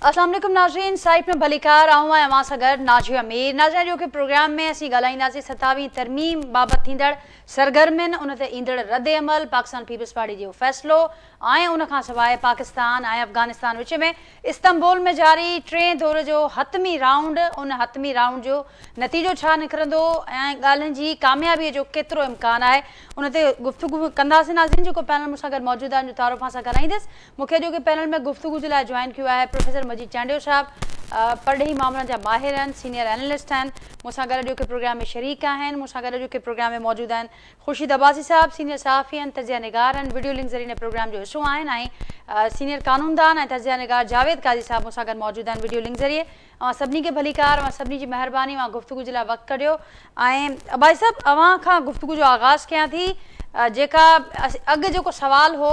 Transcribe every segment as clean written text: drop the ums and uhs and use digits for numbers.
अस्सलाम वालेकुम नाज़रीन, साइट में भलीकार आऊं आहियां अवां सां गॾु नाज़िया मीर। नाज़रीन, जो कि प्रोग्राम में असीं ॻाल्हाईंदासीं 27वीं तरमीम बाबति थींदड़ सरगर्मियुनि, उन ते ईंदड़ रद्द अमल, पाकिस्तान पीपल्स पार्टी जो फ़ैसिलो ऐं उन खां सवाइ पाकिस्तान ऐं अफ़गानिस्तान विच में इस्तांबुल में जारी टें दौर जो हतमी राउंड, उन हतमी राउंड जो नतीजो छा निकिरंदो ऐं ॻाल्हियुनि जी कामयाबीअ जो केतिरो इम्कान आहे, उन ते गुफ़्तगू कंदासीं। नाज़रीन, जेको पैनल मूंसां गॾु मौजूदु आहे, जो तारुफ़ सां कराईंदसि। मूंखे जो कि पैनल में गुफ़्तगू जे लाइ जॉइन कियो आहे प्रोफेसर मजीद चांडियो साहब, परॾेही मामलनि जा माहिर आहिनि, सीनियर एनालिस्ट आहिनि। मूंसां गॾु जो कि प्रोग्राम में शरीक आहिनि, मूंसां गॾु जो कि प्रोग्राम में मौजूदु आहिनि ख़ुर्शीद अब्बासी साहब, सीनियर सहाफ़ी आहिनि, तज़िया निगार आहिनि, वीडियो लिंक ज़रिए प्रोग्राम जो हिसो आहिनि, ऐं सीनियर कानूनदान ऐं तज़िया निगार जावेद काज़ी साहब मूंसां गॾु मौजूदु आहिनि वीडियो लिंक ज़रिए। अवां सभिनी खे भलीकार, अवां सभिनी जी महिरबानी, अवां गुफ़्तगू जे लाइ वक़्तु कढियो। ऐं अब्बासी साहब, अवां खां गुफ़्तगू जो आगाज़ कयां थी। जेका अॻु जेको सुवाल हो,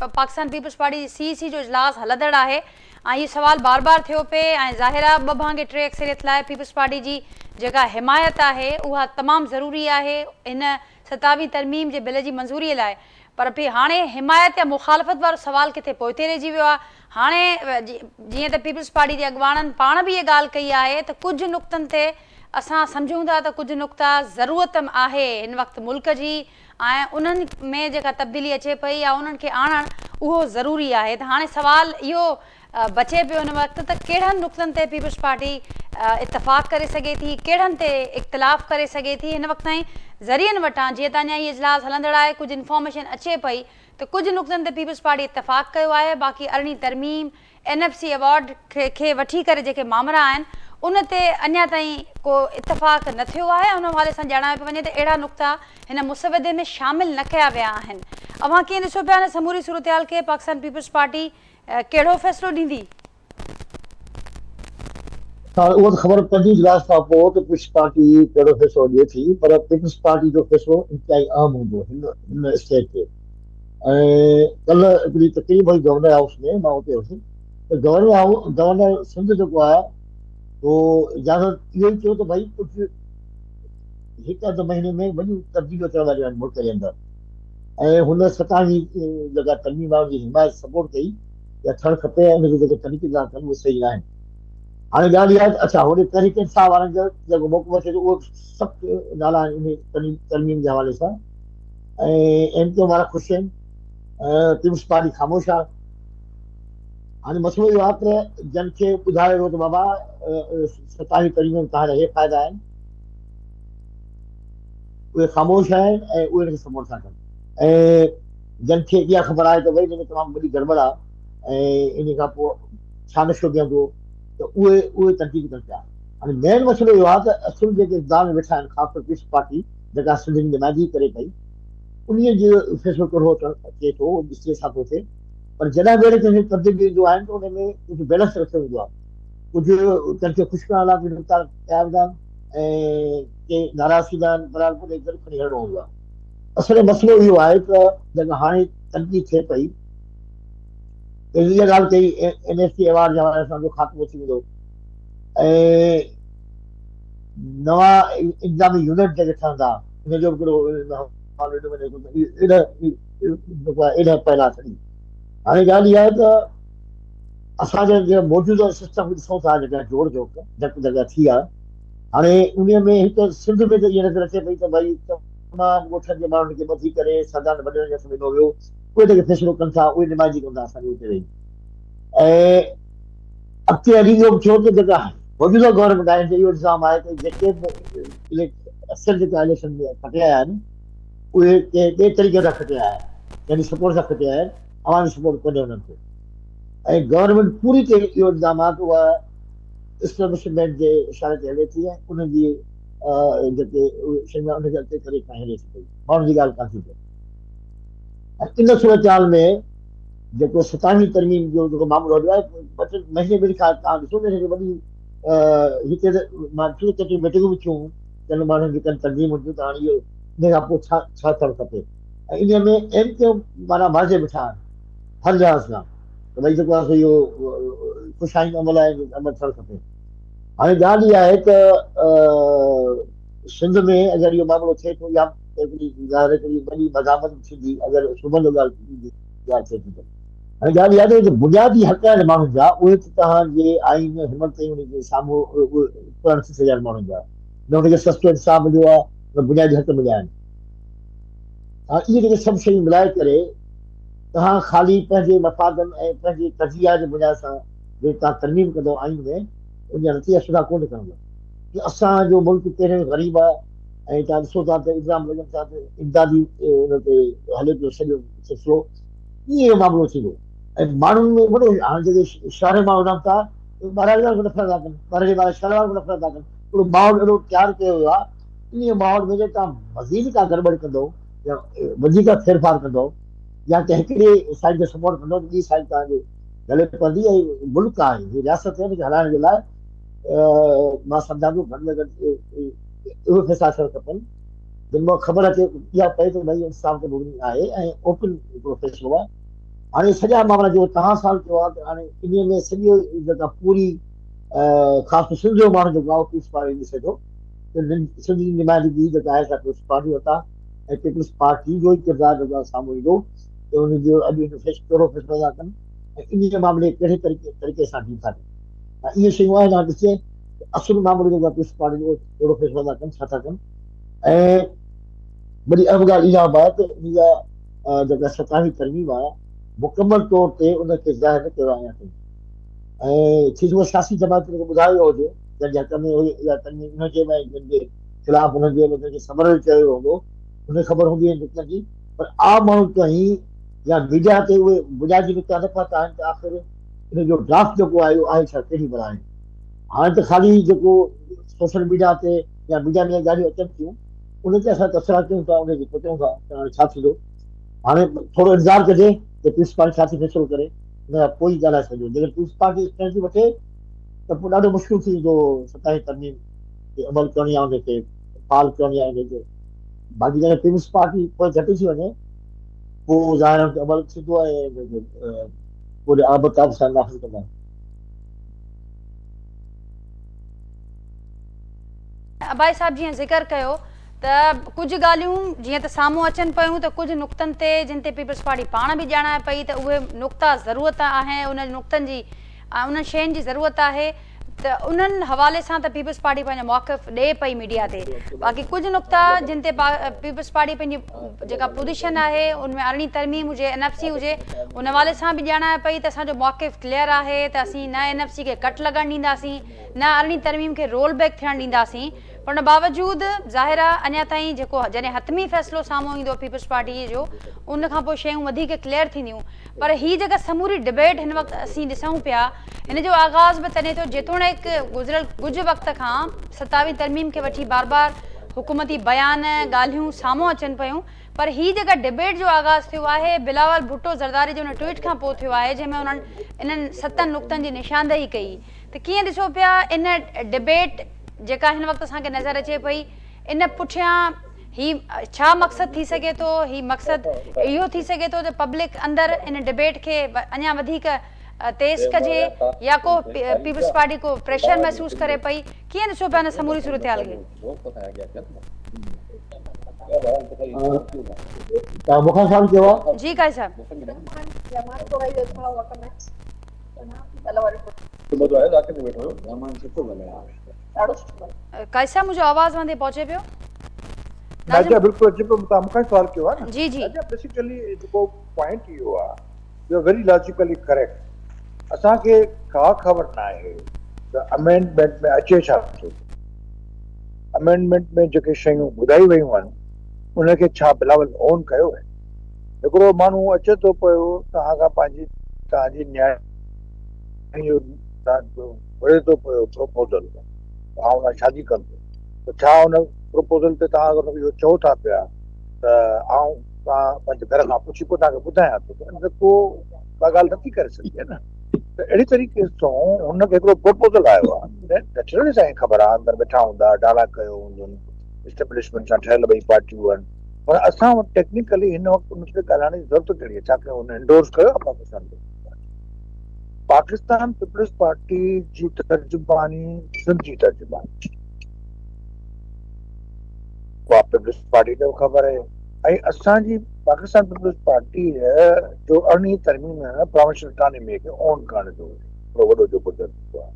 पाकिस्तान पीपल्स पार्टी CEC जो इजलास हलंदड़ आहे ऐं इहो सुवाल बार बार थियो पिए, ऐं ज़ाहिर आहे 2 भाङे 3 अक्सरियत लाइ पीपल्स पार्टी जी जेका हिमायत आहे उहा तमामु ज़रूरी आहे हिन 27वीं तरमीम जे बिल जी मंज़ूरीअ लाइ। पर पोइ हाणे हिमायत या मुखालफ़त वारो सुवाल किथे पोइते रहिजी वियो आहे। हाणे जीअं त पीपल्स पार्टी जे अॻुवाणनि पाण बि इहा ॻाल्हि कई आहे त कुझु नुक़्तनि ते असां सम्झूं था त कुझु नुक़्ता ज़रूरत आहे हिन वक़्तु मुल्क जी, ऐं उन्हनि में जेका तब्दीली अचे पई या उन्हनि खे आणणु उहो ज़रूरी आहे। त हाणे सुवाल इहो बचे पियो हिन वक़्तु त कहिड़नि नुक़्तनि ते पीपल्स पार्टी इतफ़ाक़ करे सघे थी, कहिड़नि ते इख़्तिलाफ़ करे सघे थी। हिन वक़्तु ताईं ज़रियनि वटां जीअं त अञा इहो इजलास हलंदड़ आहे, कुझु इंफॉर्मेशन अचे पई त कुझु नुक़्तनि ते पीपल्स पार्टी इतफ़ाक़ कयो आहे, बाक़ी 18वीं तरमीम NFC अवॉर्ड खे वठी करे जेके मामला आहिनि उन ते अञा ताईं को इतफ़ाक़ न थियो आहे। उन हवाले सां ॼाणायो पियो वञे त अहिड़ा नुक़्ता हिन मुसवदे में शामिलु न कया विया आहिनि। अवां कीअं ॾिसो पिया हिन समूरी सूरतहाल खे? पाकिस्तान पीपल्स पार्टी कहिड़ो फ़ैसिलो ॾींदी? उहो त ख़बर पवंदी इजलास खां पोइ त पीपल्स पार्टी कहिड़ो फ़ैसिलो ॾिए थी, पर पीपल्स पार्टी जो फ़ैसिलो इंतिहाई अहम हूंदो हिन स्टेज ते। ऐं कल्ह हिकिड़ी तकरीब हुई गवर्नर हाउस में, मां उते हुयुसि, त गवर्नर सिंध जेको आहे उहो इजाज़त इहो ई चयो त भई कुझु 1-2 महीने में वॾियूं तब्दीलियूं अचण वारियूं आहिनि मुल्क जे अंदरि, ऐं हुन 27वीं जेका तरमीम आहे उनजी हिमायत सपोर्ट कई या थियणु खपे, ऐं उनखे जेके तरीक़े सां कनि उहे सही न आहिनि। हाणे ॻाल्हि इहा आहे, अच्छा होॾे तहरीक इंसाफ़ वारनि जो जेको मौक़ो अचे थो उहो सख़्तु नाला आहिनि इन तरमीम जे हवाले सां, ऐं MKM वारा ख़ुशि आहिनि, पीपल्स पार्टी ख़ामोश आहे। हाणे मसइलो इहो आहे त जन खे ॿुधायो वियो त बाबा 27वीं तरमीम में तव्हांजा इहे फ़ाइदा आहिनि, उहे ख़ामोश आहिनि ऐं उहे हिनखे सपोर्ट था कनि, ऐं जन खे इहा ख़बर आहे त भई हिन में तमामु वॾी गड़बड़ आहे ऐं इन खां पोइ छा नशो बीहंदो, त उहे तनक़ीद कनि पिया। हाणे मेन मसइलो इहो आहे त असुल जेके इक़्तिदार में वेठा आहिनि, ख़ासि तौर पीपल्स पार्टी जेका सिंध जी नुमाइंदगी करे पई, उन जो फ़ैसिलो कहिड़ो अचे थो ॾिसे छा थो थिए। पर जॾहिं बि अहिड़े तब्दीली ईंदो आहे त उन में कुझु बैलेंस रखियो वेंदो आहे, कुझु कंहिंखे ख़ुशि करण लाइ कुझु नुक़्ता कया वेंदा आहिनि ऐं के नाराज़ थींदा आहिनि, बराबरि पोइ गॾु खणी हलिणो हूंदो आहे। असल मसइलो इहो आहे त जेका हाणे तनक़ीद थिए पई, इहा ॻाल्हि कई NFC अवॉर्ड जे हवाले सां जो ख़ात्मो थी वेंदो, ऐं नवां इंतिज़ामी यूनिट जेके ठहंदा हुनजो बि एॾा पहला खणी। हाणे ॻाल्हि इहा आहे त असांजे मौजूदा सिस्टम ॾिसूं था, जेका जोड़ जॻह थी आहे, हाणे उन में हिकु सिंध में त इहा नज़र अचे पई त भई तमामु ॻोठनि जे माण्हुनि खे ॿधी करे सरदार वॾनि जे हथ में ॾिनो वियो, उहे जेके फ़ैसिलो कनि था उहे नुमाइंदगी कंदा असांजे हुते रही। ऐं अॻिते हली इहो बि थियो त जेका मौजूदा गवर्नमेंट आहे इहो इल्ज़ाम आहे त जेके बि अक्सर जेका इलेक्शन में खटिया आहिनि उहे कंहिं ॿिए तरीक़े सां खटिया आहिनि, यानी सपोर्ट सां खटिया आहिनि, अवामी सपोर्ट कोन्हे उन्हनि खे। ऐं गवर्नमेंट पूरी ते इहो इल्ज़ाम आहे त उहा एस्टेब्लिशमेंट जे इशारे ते हले थी ऐं उन्हनि जी जेके शयूं आहे उनखे अॻिते करे हले थी पई, माण्हुनि जी ॻाल्हि कान थी थिए। ऐं इन सूरतहाल में जेको 27वीं तरमीम जो जेको मामलो हलियो आहे, 2-3 महीने में तव्हां ॾिसो वॾी हिते मां केतिरियूं मीटिंगूं बि थियूं, चङनि माण्हुनि जी कनि तनज़ीमूं थियूं, त हाणे इहो इन खां पोइ छा थियणु खपे। ऐं इन में MKM माना मारिजे वेठा आहिनि हर लिहाज़ सां त भई जेको आहे इहो ख़ुशाइन अमल आहे, अमल थियणु खपे। हाणे ॻाल्हि इहा आहे त सिंध में अगरि इहो मामिलो थिए थो या हिकिड़ी वॾी मज़ामत थींदी, अगरि सुबुह जो ॻाल्हि थिए थी त हाणे ॻाल्हि इहा आहे त बुनियादी हक़ आहिनि माण्हुनि जा उहे त तव्हांजे आइन में हिनमहिल ताईं उनजे साम्हूं पूरा नथी सघनि माण्हुनि जा न हुनखे सस्तो इंसाफ़ मिलियो आहे न बुनियादी हक़ मिलिया आहिनि। इहे जेके सभु शयूं मिलाए करे तव्हां ख़ाली पंहिंजे मफ़ादनि ऐं पंहिंजे तज़िया जे बुनियाद सां जे तव्हां तरमीम कंदव आइन में उनजा नतीजा सुठा कोन निकिरंदा कि असांजो मुल्क पहिरियों ग़रीब आहे ऐं तव्हां ॾिसो था त इल्ज़ाम लॻनि था त इमदादी हुन ते हले पियो सॼो सिलसिलो कीअं इहो मामिलो थींदो ऐं माण्हुनि में वॾो हाणे जेके शहर माण्हू रहनि था ॿारहं वारा नफ़रत था कनि ॿारहं ॿार शहर वारा नफ़रत था कनि पूरो माहौल अहिड़ो तयारु कयो वियो आहे इन माहौल में तव्हां मज़ीद का गड़बड़ कंदो या वधीक फेरफार कंदो या कंहिं हिकिड़े साइड जो सपोर्ट कंदो त ॿी साइड तव्हांजे गले पवंदी ऐं मुल्क आहे हीअ रियासत आहे हिनखे हलाइण जे लाइ मां सम्झां थो घटि में घटि उहे फ़ैसिला थियणु खपनि जिन मां ख़बर अचे इहा पए त भई इंसाफ़ ते मुबनी आहे ऐं ओपन हिकिड़ो फ़ैसिलो आहे। हाणे सॼा मामला जो तव्हां सवाल कयो आहे त हाणे इन में सॼो जेका पूरी ख़ासि सिंध जो माण्हू जेको आहे पीपल्स पार्टी ॾिसे थो सिंध जी नुमाइंदगी जेका आहे पीपल्स पार्टी वटां ऐं पीपल्स पार्टी जो ई किरदारु जेको आहे साम्हूं ईंदो त हुनजो अॼु हिन कहिड़ो फ़ैसिलो था कनि ऐं इन जे मामले कहिड़े तरीक़े सां डील था कनि इहे शयूं आहिनि हाणे ॾिसे असुलु मामिलो जेको आहे पीपल्स पार्टी जो कहिड़ो फ़ैसिलो था कनि छा था कनि ऐं वरी अहम ॻाल्हि इहा बि आहे त इन जा जेका 27 तरमीम आहे मुकमल तौर ते उनखे ज़ाहिर न कयो आहे ऐं थी सघो सियासी जमात खे ॿुधायो वियो हुजे जंहिंजे हक़ में इहा तरमीम हुनजे में जंहिंजे ख़िलाफ़ हुनखे समर चयो वियो हूंदो हुनखे ख़बर हूंदी आहे नुक़्तनि जी पर आम माण्हू ताईं या मीडिया ते उहे बुनियादी नुक़्ता न पहुता आहिनि त आख़िर इन जो ड्राफ्ट जेको आहे उहो आहे छा कहिड़ी बि आहे हाणे त ख़ाली जेको सोशल मीडिया ते या मीडिया में ॻाल्हियूं अचनि थियूं उन ते असां तबसरा कयूं था उनखे पहुचूं था त हाणे छा थींदो हाणे थोरो इंतज़ारु कजे त पीपल्स पार्टी छा थी फ़ैसिलो करे हुन खां पोइ ॻाल्हाए सघिजो जेकर पीपल्स पार्टी स्टैंड थी वठे त पोइ ॾाढो मुश्किल थी वेंदो 27 तरमीम खे अमल करणी आहे उनखे फाल करणी आहे उनखे बाक़ी जॾहिं पीपल्स पार्टी पोइ घटि थी वञे पोइ ज़ाहिर अमल थींदो आहे पूरे आबताब सां नाफ़िज़ कंदा अबाई साहब जीअं ज़िक्र कयो त कुझु ॻाल्हियूं जीअं त साम्हूं अचनि पियूं त कुझु नुक़्तनि ते जिन ते पीपल्स पार्टी पाण बि ॼाणाए पई त उहे नुक़्ता ज़रूरत आहे उन नुक़्तनि जी उन शयुनि जी ज़रूरत आहे त उन्हनि हवाले सां त पीपल्स पार्टी पंहिंजो मौक़िफ़ ॾिए पई मीडिया ते बाक़ी कुझु नुक़्ता जिन ते पीपल्स पार्टी पंहिंजी जेका पोज़ीशन आहे उनमें अरिड़हीं तरमीम हुजे NFC हुजे उन हवाले सां बि ॼाणाए पई त असांजो मौक़िफ़ क्लियर आहे त असीं न NFC खे कट लॻणु ॾींदासीं न अरिड़हीं तरमीम खे रोल बैक थियणु ॾींदासीं पर उन बावजूदि ज़ाहिर आहे अञा ताईं जेको जॾहिं हतमी फ़ैसिलो साम्हूं ईंदो पीपल्स पार्टीअ जो उन खां पोइ शयूं वधीक क्लियर थींदियूं पर हीअ जेका समूरी डिबेट हिन वक़्तु असीं ॾिसूं पिया हिन जो आगाज़ बि तॾहिं थियो जेतोणीकि गुज़िरियल कुझु वक़्त खां 27 तरमीम खे वठी बार बार हुकूमती बयान ॻाल्हियूं साम्हूं अचनि पियूं पर हीअ जेका डिबेट जो आगाज़ थियो आहे बिलावल भुट्टो ज़रदारी जो हुन ट्वीट खां पोइ थियो आहे जंहिंमें उन्हनि इन्हनि 7 नुक़्तनि जी निशानदेही कई त कीअं ॾिसो पिया इन डिबेट जेका हिन वक़्तु असांखे नज़र अचे पई इन पुठियां ही छा मक़सदु थी सघे थो ही मक़सदु इहो थी सघे थो त पब्लिक अंदरि इन डिबेट खे अञा वधीक तेज़ कजे या को पीपल्स पार्टी को प्रेशर महसूस करे पई कीअं ॾिसो पिया हिन समूरी सूरत हाल खे मूंखां सवाल कयो आहे जी काई साहब काई साहब मुंहिंजो आवाज़ वंदे पहुचे पियो नाज़िया बिल्कुलु अचे पियो मूंखां सवाल कयो आहे न जी जी बेसिकली जेको पॉइंट इहो आहे जो वेरी लॉजिकली करेक्ट असांखे का ख़बर न आहे त अमेंडमेंट में अचे छा थो अमेंडमेंट में जेके शयूं ॿुधाई वयूं आहिनि उनखे छा बिलावल ओन कयो आहे हिकिड़ो माण्हू अचे थो पियो तव्हां खां तव्हांजी न्याय घुरे थो पियो प्रोपोज़ल तव्हां हुन शादी कंदो त छा हुन प्रोपोज़ल ते तव्हां अगरि इहो चओ था पिया त तव्हां पंहिंजे घर खां पुछी पोइ तव्हांखे ॿुधायां थो त इन ते को का ॻाल्हि नथी करे सघे न त अहिड़ी तरीक़े सां हुनखे हिकिड़ो प्रोपोज़ल आयो आहे नेचुरली असांखे ख़बर आहे अंदरि वेठा हूंदा डाला कयो हूंदनि एस्टेब्लिशमेंट सां ठहियल ॿई पार्टियूं आहिनि पर असां वटि टेक्निकली हिन वक़्तु हुनखे ॻाल्हाइण जी ज़रूरत कहिड़ी आहे छाकाणि हुन इंडोर्स कयो पाकिस्तान पीपल्स पार्टी जी तर्जुमानी सिंध जी तर्जुमानी पीपल्स पार्टी खे ख़बर आहे ऐं असांजी पाकिस्तान पीपल्स पार्टी जो 18 तरमीम प्रोविंशियल इकॉनमी खे ऑन करण जो हिकिड़ो वॾो जेको तरीक़ो आहे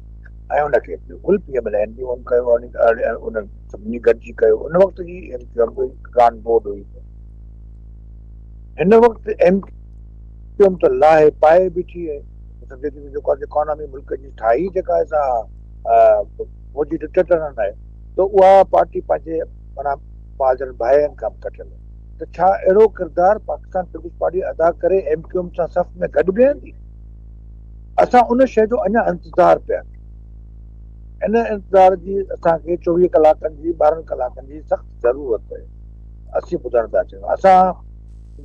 ऐं उनखे बिल्कुलु PMLN बि ऑन कयो, उन सभिनी गॾिजी कयो। उन वक़्त जी MQM कान बोर्ड हुई, हिन वक़्तु MQM त लाहे पाए बीठी आहे। सम्झे थी जेको आहे इकॉनमी मुल्क जी ठाही जेका असां फौजी डिक्टेटरनि आहे, त उहा पार्टी पंहिंजे माना पाजनि भाइनि खां कटियल। त छा अहिड़ो किरदारु पाकिस्तान पीपल्स पार्टी अदा करे MQM सां सफ़ में गॾु बीहंदी? असां उन शइ जो अञा इंतज़ारु पिया। इन इंतज़ार जी असांखे 24 कलाकनि जी 12 कलाकनि जी सख़्तु ज़रूरत आहे। असीं ॿुधण था चाहियूं असां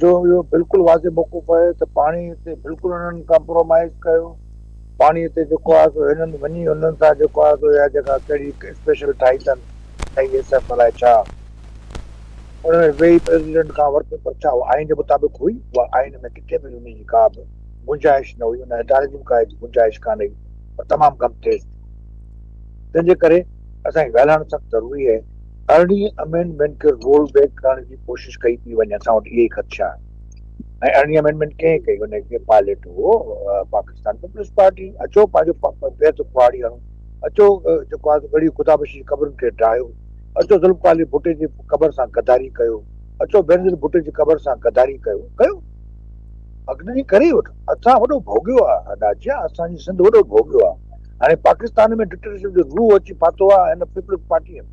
जो इहो बिल्कुलु वाज़े मौक़ो पए त पाणी ते बिल्कुलु उन्हनि कॉम्प्रोमाइज़ कयो। पाणीअ ते जेको आहे सो हिननि वञी उन्हनि सां जेको आहे सो इहा जेका कहिड़ी स्पेशल ठाही अथनि SF अलाए छा, उन्हनि वेही प्रेसिडेंट खां वर्क पर छा उहा आइन जे मुताबिक़ हुई? उहा आइन में किथे बि उन जी का बि गुंजाइश न हुई, उन इदारे जी का गुंजाइश कान हुई, पर तमामु कमु तेज़। तंहिंजे करे असांखे ॻाल्हाइणु सख़्तु ज़रूरी आहे। 18 अमेंडमेंट खे रोल बैक करण जी कोशिशि कई थी वञे, असां वटि इहे ई ख़दशा आहे। ऐं 18 अमेंडमेंट कंहिं कई? उनखे पायलट हो पाकिस्तान पीपल्स पार्टी। अचो पंहिंजो पेर तो कुआड़ी हणो, अचो जेको आहे घड़ी ख़ुदाबशी क़बरुनि खे ठाहियो, अचो ज़ुल्फ़कार अली भुट्टो जी क़बर सां गद्दारी कयो, अचो बेनज़ीर भुट्टो जी क़बर सां गद्दारी कयो अॻिते करे वठो। असां वॾो भोॻियो आहे अदाजिया, असांजी सिंध वॾो भोॻियो आहे। हाणे पाकिस्तान में डिक्टेटरशिप जो रूह अची पातो आहे हिन पीपल्स पार्टीअ में,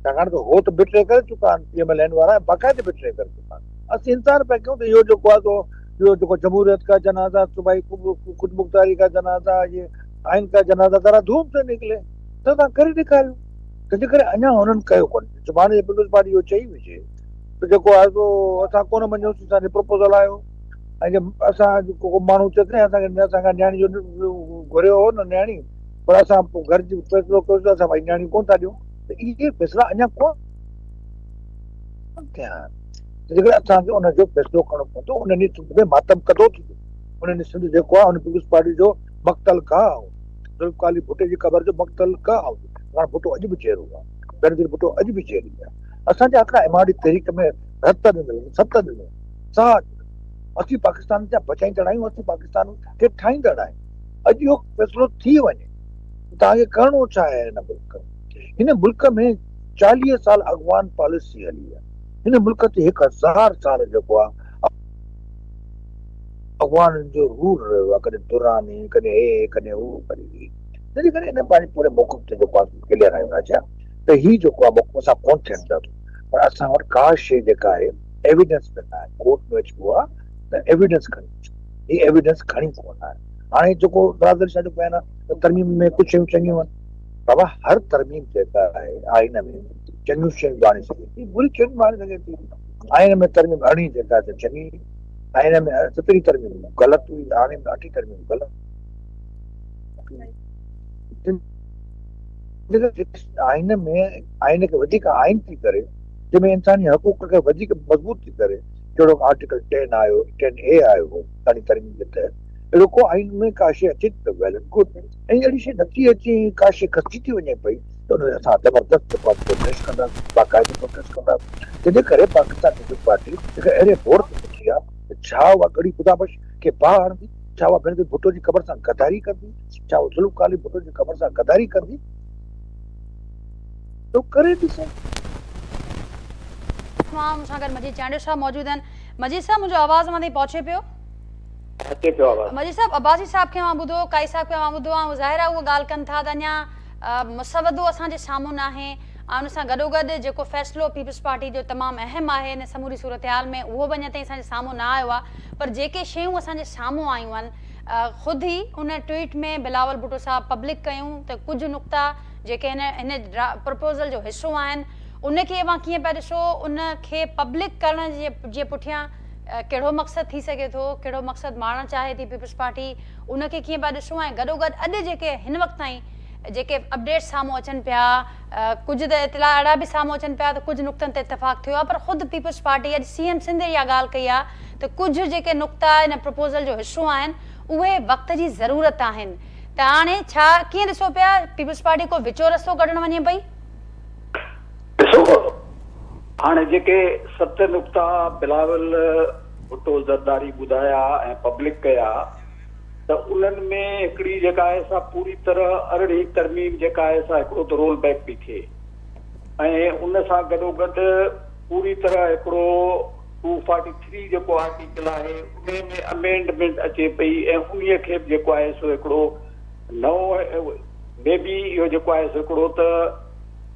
छाकाणि त हो त बिटरे करे चुका आहिनि PMLN वारा, बाक़ाइदे बिटरे करे चुका आहिनि। असीं इंतज़ारु पिया कयूं त इहो जेको आहे सो इहो जेको जमहूरियत का जनाज़ा, सूबाई ख़ुदमुख्तारी का जनाज़ा, ये आइन का जनाज़ा ज़रा धूम से निकिले त तव्हां करे ॾेखारियो। तंहिंजे करे अञा हुननि कयो कोन्हे। सुभाणे पीपल्स पार्टी इहो चई विझे त जेको आहे सो असां कोन मञूंसीं, असांजो प्रपोज़ल आयो ऐं असां को माण्हू चए असांखे न्याणी जो घुरियो हो न न्याणी, पर असां पोइ घर जी फ़ैसिलो कयोसीं, असां भई न्याणी कोन था ॾियूं। त इहे फ़ैसिला अञा कोन थिया आहिनि। तंहिंजे करे असांखे उनजो फ़ैसिलो करणो पवंदो। उन ॾींहुं सिंध में मातम कदो थींदो, उन ॾींहुं सिंध जेको आहे उन पीपल्स पार्टी जो मक़तल गाह हो, ज़ुल्फ़कार अली भुट्टो जी क़बर जो मक़तल गाह हो। हाणे भुट्टो अॼु बि चेरो आहे, बेनज़ीर भुट्टो अॼु बि चेरी आहे। असांजे आख़िर इमादी तहरीक में रत ॾिनल, सत ॾिनो, साह असीं पाकिस्तान जा बचाईंदड़ आहियूं, असीं पाकिस्तान खे ठाहींदड़ आहियूं। अॼु इहो फ़ैसिलो थी वञे, तव्हांखे करिणो छा आहे? हिन मुल्क में 40 साल अॻवान पॉलिसी हली आहे। हिन मुल्क ते 1000 साल जेको आहे अॻवाननि जो रूल रहियो आहे, कॾहिं दुरानी, कॾहिं हे, कॾहिं हू, कॾहिं ही। तंहिंजे करे हिन पंहिंजे पूरे मौक़िफ़ ते जेको आहे क्लियर आहियूं राजा त ही जेको आहे मौक़िफ़ असां कोन थियण था। पर असां वटि का शइ जेका आहे एविडेंस में न आहे। कोर्ट में अचिबो आहे त एविडेंस खणी अचो, ही एविडेंस खणी कोन आहे। हाणे जेको बरादरी सां जेको आहे न त तरमीम में कुझु शयूं चङियूं आहिनि, बाबा हर तरमीम जेका आहे आइन में चङियूं शयूं आणे सघे थी, बुरी शयूं आणे सघे थी। आइन में तरमीम 18 जेका आहे चङी, आइन में 17 तरमीम ग़लति हुई, हाणे 8 तरमीम ग़लति। आइन में आइन खे वधीक आइन थी करे, जंहिंमें इंसानी हक़ूक़ खे वधीक मज़बूत थी करे, जहिड़ो आर्टिकल 10 आयो, 10A आयो हो ताणी तरमीम जे तहत, अहिड़ो को आइन में का शइ अचे थी त वेल एंड गुड। ऐं अहिड़ी शइ नथी अचे, का शइ खसी थी वञे पई त उन असां ज़बरदस्त प्रोटेस्ट कंदासीं, बाक़ाइदे प्रोटेस्ट कंदासीं। तंहिंजे करे पाकिस्तान पीपल्स पार्टी हिकु अहिड़े बोर्ड ते पहुची आहे त छा उहा घड़ी ख़ुदाबश खे बाहि हणंदी, छा उहा बेनज़ीर भुट्टो जी क़बर सां गद्दारी कंदी, छा उहा ज़ुल्फ़कार अली भुट्टो जी क़बर सां गद्दारी कंदी? तो करे ॾिसो। तमामु मूंसां गॾु मजीद चांडियो साहब मौजूद आहिनि। मजीद साहब मुंहिंजो आवाज़ मां ताईं पहुचे पियो? अचे पियो आवाज़। मजीद साहब अब्बासी साहब खे मां ॿुधो, काई साहब खे मां ॿुधो ऐं ज़ाहिर आहे उहा ॻाल्हि कनि था त अञा मुसवदो असांजे साम्हूं न आहे ऐं उन सां गॾोगॾु जेको फ़ैसिलो पीपल्स पार्टी जो तमामु अहम आहे हिन समूरी सूरत हाल में, उहो बि अञा ताईं असांजे साम्हूं न आयो आहे। पर जेके शयूं असांजे साम्हूं आयूं आहिनि, ख़ुदि ई उन ट्वीट में बिलावल भुट्टो साहब पब्लिक कयूं त कुझु नुक़्ता जेके हिन प्रपोज़ल जो हिसो आहिनि उनखे अवां कीअं पिया ॾिसो, उनखे पब्लिक करण जे पुठियां कहिड़ो मक़सदु थी सघे थो, कहिड़ो मक़सदु मारणु चाहे थी पीपल्स पार्टी, उनखे कीअं पिया ॾिसो। ऐं गॾोगॾु अॼु जेके हिन वक़्त ताईं जेके अपडेट्स साम्हूं अचनि पिया, कुझु त इतला अहिड़ा बि साम्हूं अचनि पिया त कुझु नुक़्तनि ते इतफ़ाक़ थियो आहे, पर ख़ुदि पीपल्स पार्टी अॼु CM सिंध इहा ॻाल्हि कई आहे त कुझु जेके नुक़्ता हिन प्रपोज़ल जो हिसो आहिनि उहे वक़्त जी ज़रूरत आहिनि। त हाणे छा कीअं ॾिसो पिया पीपल्स पार्टी को विचो रस्तो कढणु वञे पई? ॾिसो हाणे जेके 7 नुक़्ता बिलावल भुट्टो ज़रदारी ॿुधाया ऐं पब्लिक कया त उन्हनि में हिकिड़ी जेका आहे सा पूरी तरह अरिड़हीं तरमीम जेका आहे सा हिकिड़ो त रोल बैक पई थिए ऐं उन सां गॾोगॾु पूरी तरह हिकिड़ो 243 जेको आर्टिकल आहे उन में अमेंडमेंट अचे पई ऐं उन्हीअ खे बि जेको आहे सो हिकिड़ो नओं मे बि इहो जेको आहे सो हिकिड़ो त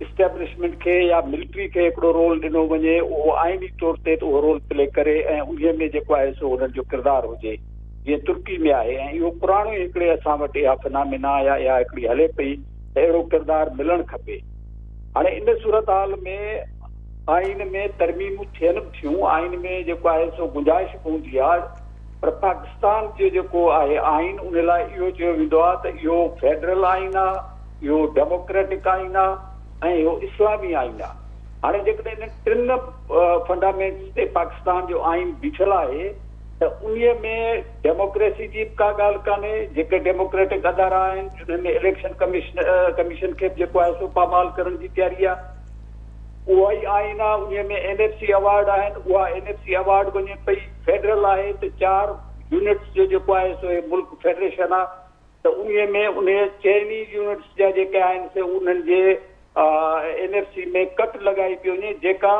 इस्टेब्लिशमेंट खे या मिलिट्री खे हिकिड़ो रोल ॾिनो वञे उहो आइनी तौर ते उहो रोल प्ले करे ऐं उन्हीअ में जेको आहे सो उन्हनि जो किरदारु हुजे जीअं तुर्की में आहे ऐं इहो पुराणो हिकिड़े असां वटि इहा फिनामिना या इहा हिकिड़ी हले पई त अहिड़ो किरदारु मिलणु खपे। हाणे इन सूरत हाल में आइन में तरमीमूं थियनि बि थियूं आइन में जेको आहे सो गुंजाइश पवंदी आहे पर पाकिस्तान जो जेको आहे आइन उन लाइ इहो चयो वेंदो आहे त इहो फेडरल आइन आहे इहो डेमोक्रेटिक आइन आहे ऐं इहो इस्लामी आइन आहे। हाणे जेकॾहिं इन टिनि फंडामेंट्स ते पाकिस्तान जो आइन बीठल आहे त उन्हीअ में डेमोक्रेसी जी का ॻाल्हि कान्हे जेके डेमोक्रेटिक अदारा आहिनि उन्हनि में इलेक्शन कमीशन खे जेको आहे सो पामाल करण जी तयारी आहे उहा ई आइन आहे उन्हीअ में NFC अवार्ड आहिनि उहा NFC अवार्ड वञे पई फेडरल आहे त 4 यूनिट्स जो जेको आहे सो मुल्क फेडरेशन आहे त उन्हीअ में उन चइनी यूनिट्स जा जेके आहिनि से उन्हनि जे NFC में कट लॻाई पई वञे जेका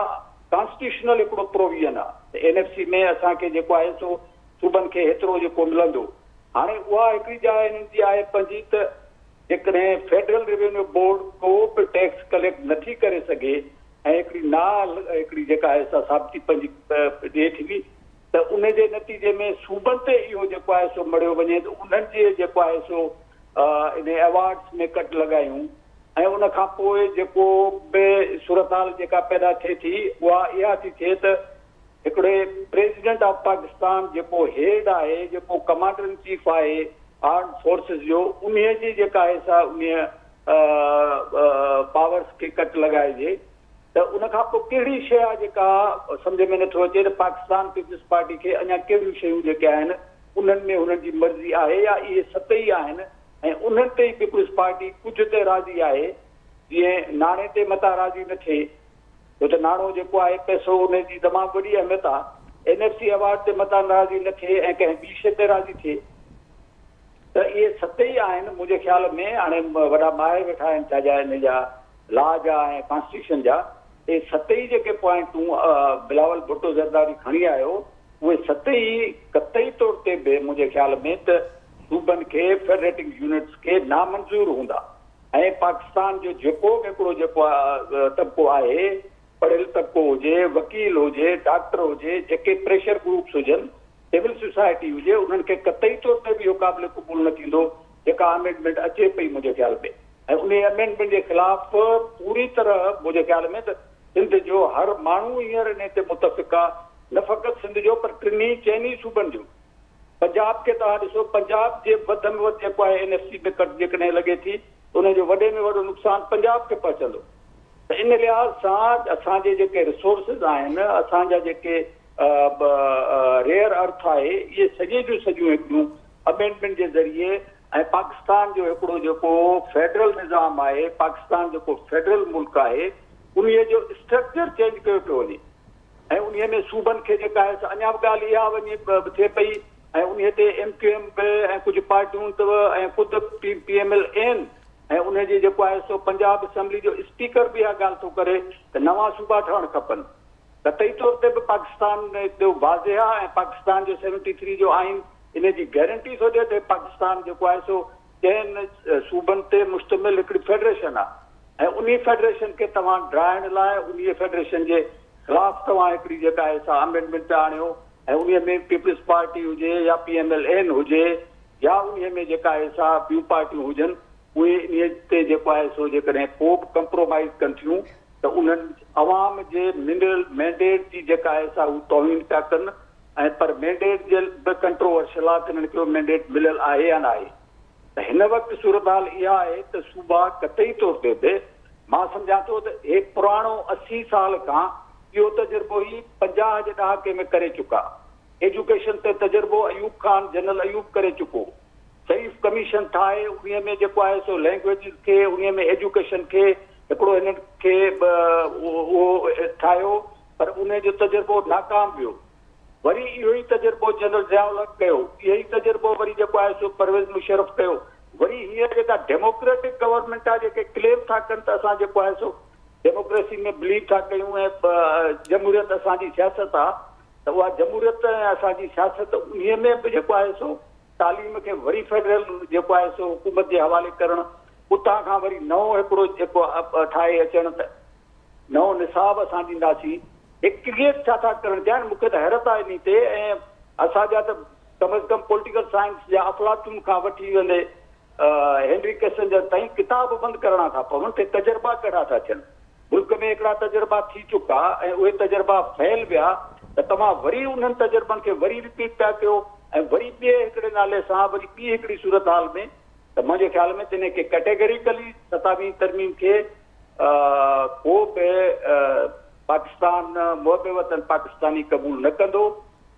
कॉन्स्टिट्यूशनल हिकिड़ो प्रोविजन आहे त NFC में असांखे जेको आहे सो सूबनि खे हेतिरो जेको मिलंदो। हाणे उहा हिकिड़ी जाइ हिननि जी आहे पंहिंजी त जेकॾहिं फेडरल रेवेन्यू बोर्ड को बि टैक्स कलेक्ट नथी करे सघे ऐं हिकिड़ी जेका आहे सा साबिती पंहिंजी ॾिए थी त उन जे नतीजे में सूबनि ते इहो जेको आहे सो मड़ियो वञे त उन्हनि जे जेको आहे सो इन अवार्ड्स में कट लॻायूं ऐं उन खां पोइ जेको बि सूरत हाल जेका पैदा थिए थी उहा इहा थी थिए त हिकिड़े प्रेसिडेंट ऑफ पाकिस्तान जेको हेड आहे जेको कमांडर इन चीफ आहे आर्म फोर्सिस जो उन्हीअ जी जेका आहे सा उन्हीअ पावर्स खे कट लॻाइजे त उन खां पोइ कहिड़ी शइ आहे जेका सम्झ में नथो अचे त पाकिस्तान पीपल्स पार्टी खे अञा कहिड़ियूं शयूं जेके आहिनि उन्हनि में हुननि जी मर्ज़ी आहे या इहे 7 ई आहिनि ऐं उन्हनि ते ई पीपल्स पार्टी कुझु ते राज़ी आहे जीअं नाणे ते मथां राज़ी न थिए छो त नाणो जेको आहे पैसो उन जी तमामु वॾी अहमियत आहे NFC अवार्ड ते मथां राज़ी न थिए ऐं कंहिं ॿी शइ ते राज़ी थिए त इहे 7 ई आहिनि मुंहिंजे ख़्याल में। हाणे वॾा माहिर वेठा आहिनि छाजा हिन जा लॉ जा ऐं कॉन्स्टिट्यूशन जा इहे 7 ई जेके पॉइंटूं बिलावल भुट्टो ज़रदारी खणी आयो उहे 7 ई कतई तौर ते बि मुंहिंजे ख़्याल में त सूबनि खे फेडरेटिंग यूनिट्स खे नामंज़ूर हूंदा ऐं पाकिस्तान जो जेको बि हिकिड़ो जेको तबिको आहे पढ़ियल तबिको हुजे वकील हुजे डॉक्टर हुजे जेके प्रेशर ग्रुप्स हुजनि सिविल सोसाइटी हुजे उन्हनि खे कतई तौर ते बि इहो क़ाबिल क़बूल न थींदो जेका अमेंडमेंट अचे पई मुंहिंजे ख़्याल में ऐं उन अमेंडमेंट जे ख़िलाफ़ पूरी तरह मुंहिंजे ख़्याल में त सिंध जो हर माण्हू हींअर इन ते मुतफ़िक़ आहे न फ़क़ति सिंध जो पर चइनी सूबनि जो। पंजाब खे तव्हां ॾिसो पंजाब जे वधि में वधि जेको आहे NFC में कट जेकॾहिं लॻे थी उनजो वॾे में वॾो नुक़सानु पंजाब खे पहुचंदो त इन लिहाज़ सां असांजे जेके रिसोर्सिस आहिनि असांजा जेके रेयर अर्थ आहे इहे सॼे जूं सॼियूं हिकिड़ियूं अमेंडमेंट जे ज़रिए ऐं पाकिस्तान जो हिकिड़ो जेको फेडरल निज़ाम आहे पाकिस्तान जेको फेडरल मुल्क आहे उन्हीअ जो स्ट्रक्चर चेंज कयो पियो वञे ऐं उन्हीअ में सूबनि खे जेका आहे अञा बि ॻाल्हि इहा वञे थिए पई ऐं उन्हीअ ते MQM बि ऐं कुझु पार्टियूं अथव ऐं ख़ुदि PMLN ऐं उनजी जेको आहे सो पंजाब असेंबली जो स्पीकर बि इहा ॻाल्हि थो करे त नवां सूबा ठहणु खपनि। कतई तौर ते बि पाकिस्तान जो वाज़े आहे ऐं पाकिस्तान जो 73 जो आइन इन जी गारंटी थो ॾिए त पाकिस्तान जेको आहे सो 10 सूबनि ते मुश्तमिल हिकिड़ी फेडरेशन आहे ऐं उन फेडरेशन खे तव्हां ड्राइण लाइ उन फेडरेशन जे ख़िलाफ़ तव्हां हिकिड़ी जेका आहे सा अमेंडमेंट आणियो ऐं उन में पीपल्स पार्टी हुजे या PMLN हुजे या उन में जेका आहे सा ॿियूं पार्टियूं हुजनि उहे इन ते जेको आहे सो जेकॾहिं को बि कंप्रोमाइज़ कनि थियूं त उन्हनि अवाम जे मिनरल मैंडेट जी जेका आहे सा हू तौहीन पिया कनि ऐं पर मैंडेट जे बि कंट्रोवर्शियल आहे त हिननि खे मैंडेट मिलियल आहे या न आहे त हिन वक़्तु सूरत हाल इहा आहे त सूबा कतई तौर ते बि मां सम्झां थो त हे पुराणो 80 साल खां इहो तजुर्बो ई 50 जे ॾहाके में करे चुका। एजुकेशन ते तजुर्बो अयूब खान जनरल अयूब करे चुको शरीफ़ कमीशन ठाहे उन में जेको आहे सो लैंग्वेज खे उन में एजुकेशन खे हिकिड़ो हिननि खे उहो ठाहियो पर उन जो तजुर्बो नाकाम वियो। वरी इहो ई तजुर्बो जनरल ज़ियाउल हक़ कयो, इहो ई तजुर्बो वरी जेको आहे सो परवेज़ मुशर्रफ कयो। वरी हींअर जेका डेमोक्रेटिक गवर्नमेंट आहे, जेके क्लेम था कनि त असां जेको आहे सो डेमोक्रेसी में बिलीव था कयूं ऐं जमहूरियत असांजी सियासत आहे, त उहा जमहूरियत ऐं असांजी सियासत उन्हीअ में बि जेको आहे सो तालीम खे वरी फेडरल जेको आहे सो हुकूमत जे हवाले करणु, उतां खां वरी नओं हिकिड़ो जेको ठाहे अचणु, त नओं निसाब असां ॾींदासीं। एक्टिगेट छा था करणु चाहिनि, मूंखे त हैरत आहे इन ते। ऐं असांजा त कम अज़ कम पॉलिटिकल साइंस जा अफलातून खां वठी वेंदे हेनरी किसिंजर ताईं किताब बंदि करणा था पवनि, ते तजुर्बा कहिड़ा था थियनि। मुल्क में हिकिड़ा तजुर्बा थी चुका ऐं उहे तजुर्बा फैल विया, त तव्हां वरी उन्हनि तजुर्बनि खे वरी रिपीट पिया कयो ऐं वरी ॿिए हिकिड़े नाले सां वरी ॿी हिकिड़ी सूरत हाल में, त मुंहिंजे ख्याल में तिने खे कैटेगरिकली 27वीं तरमीम खे को बि पाकिस्तान मुहब वतन पाकिस्तानी क़बूल न कंदो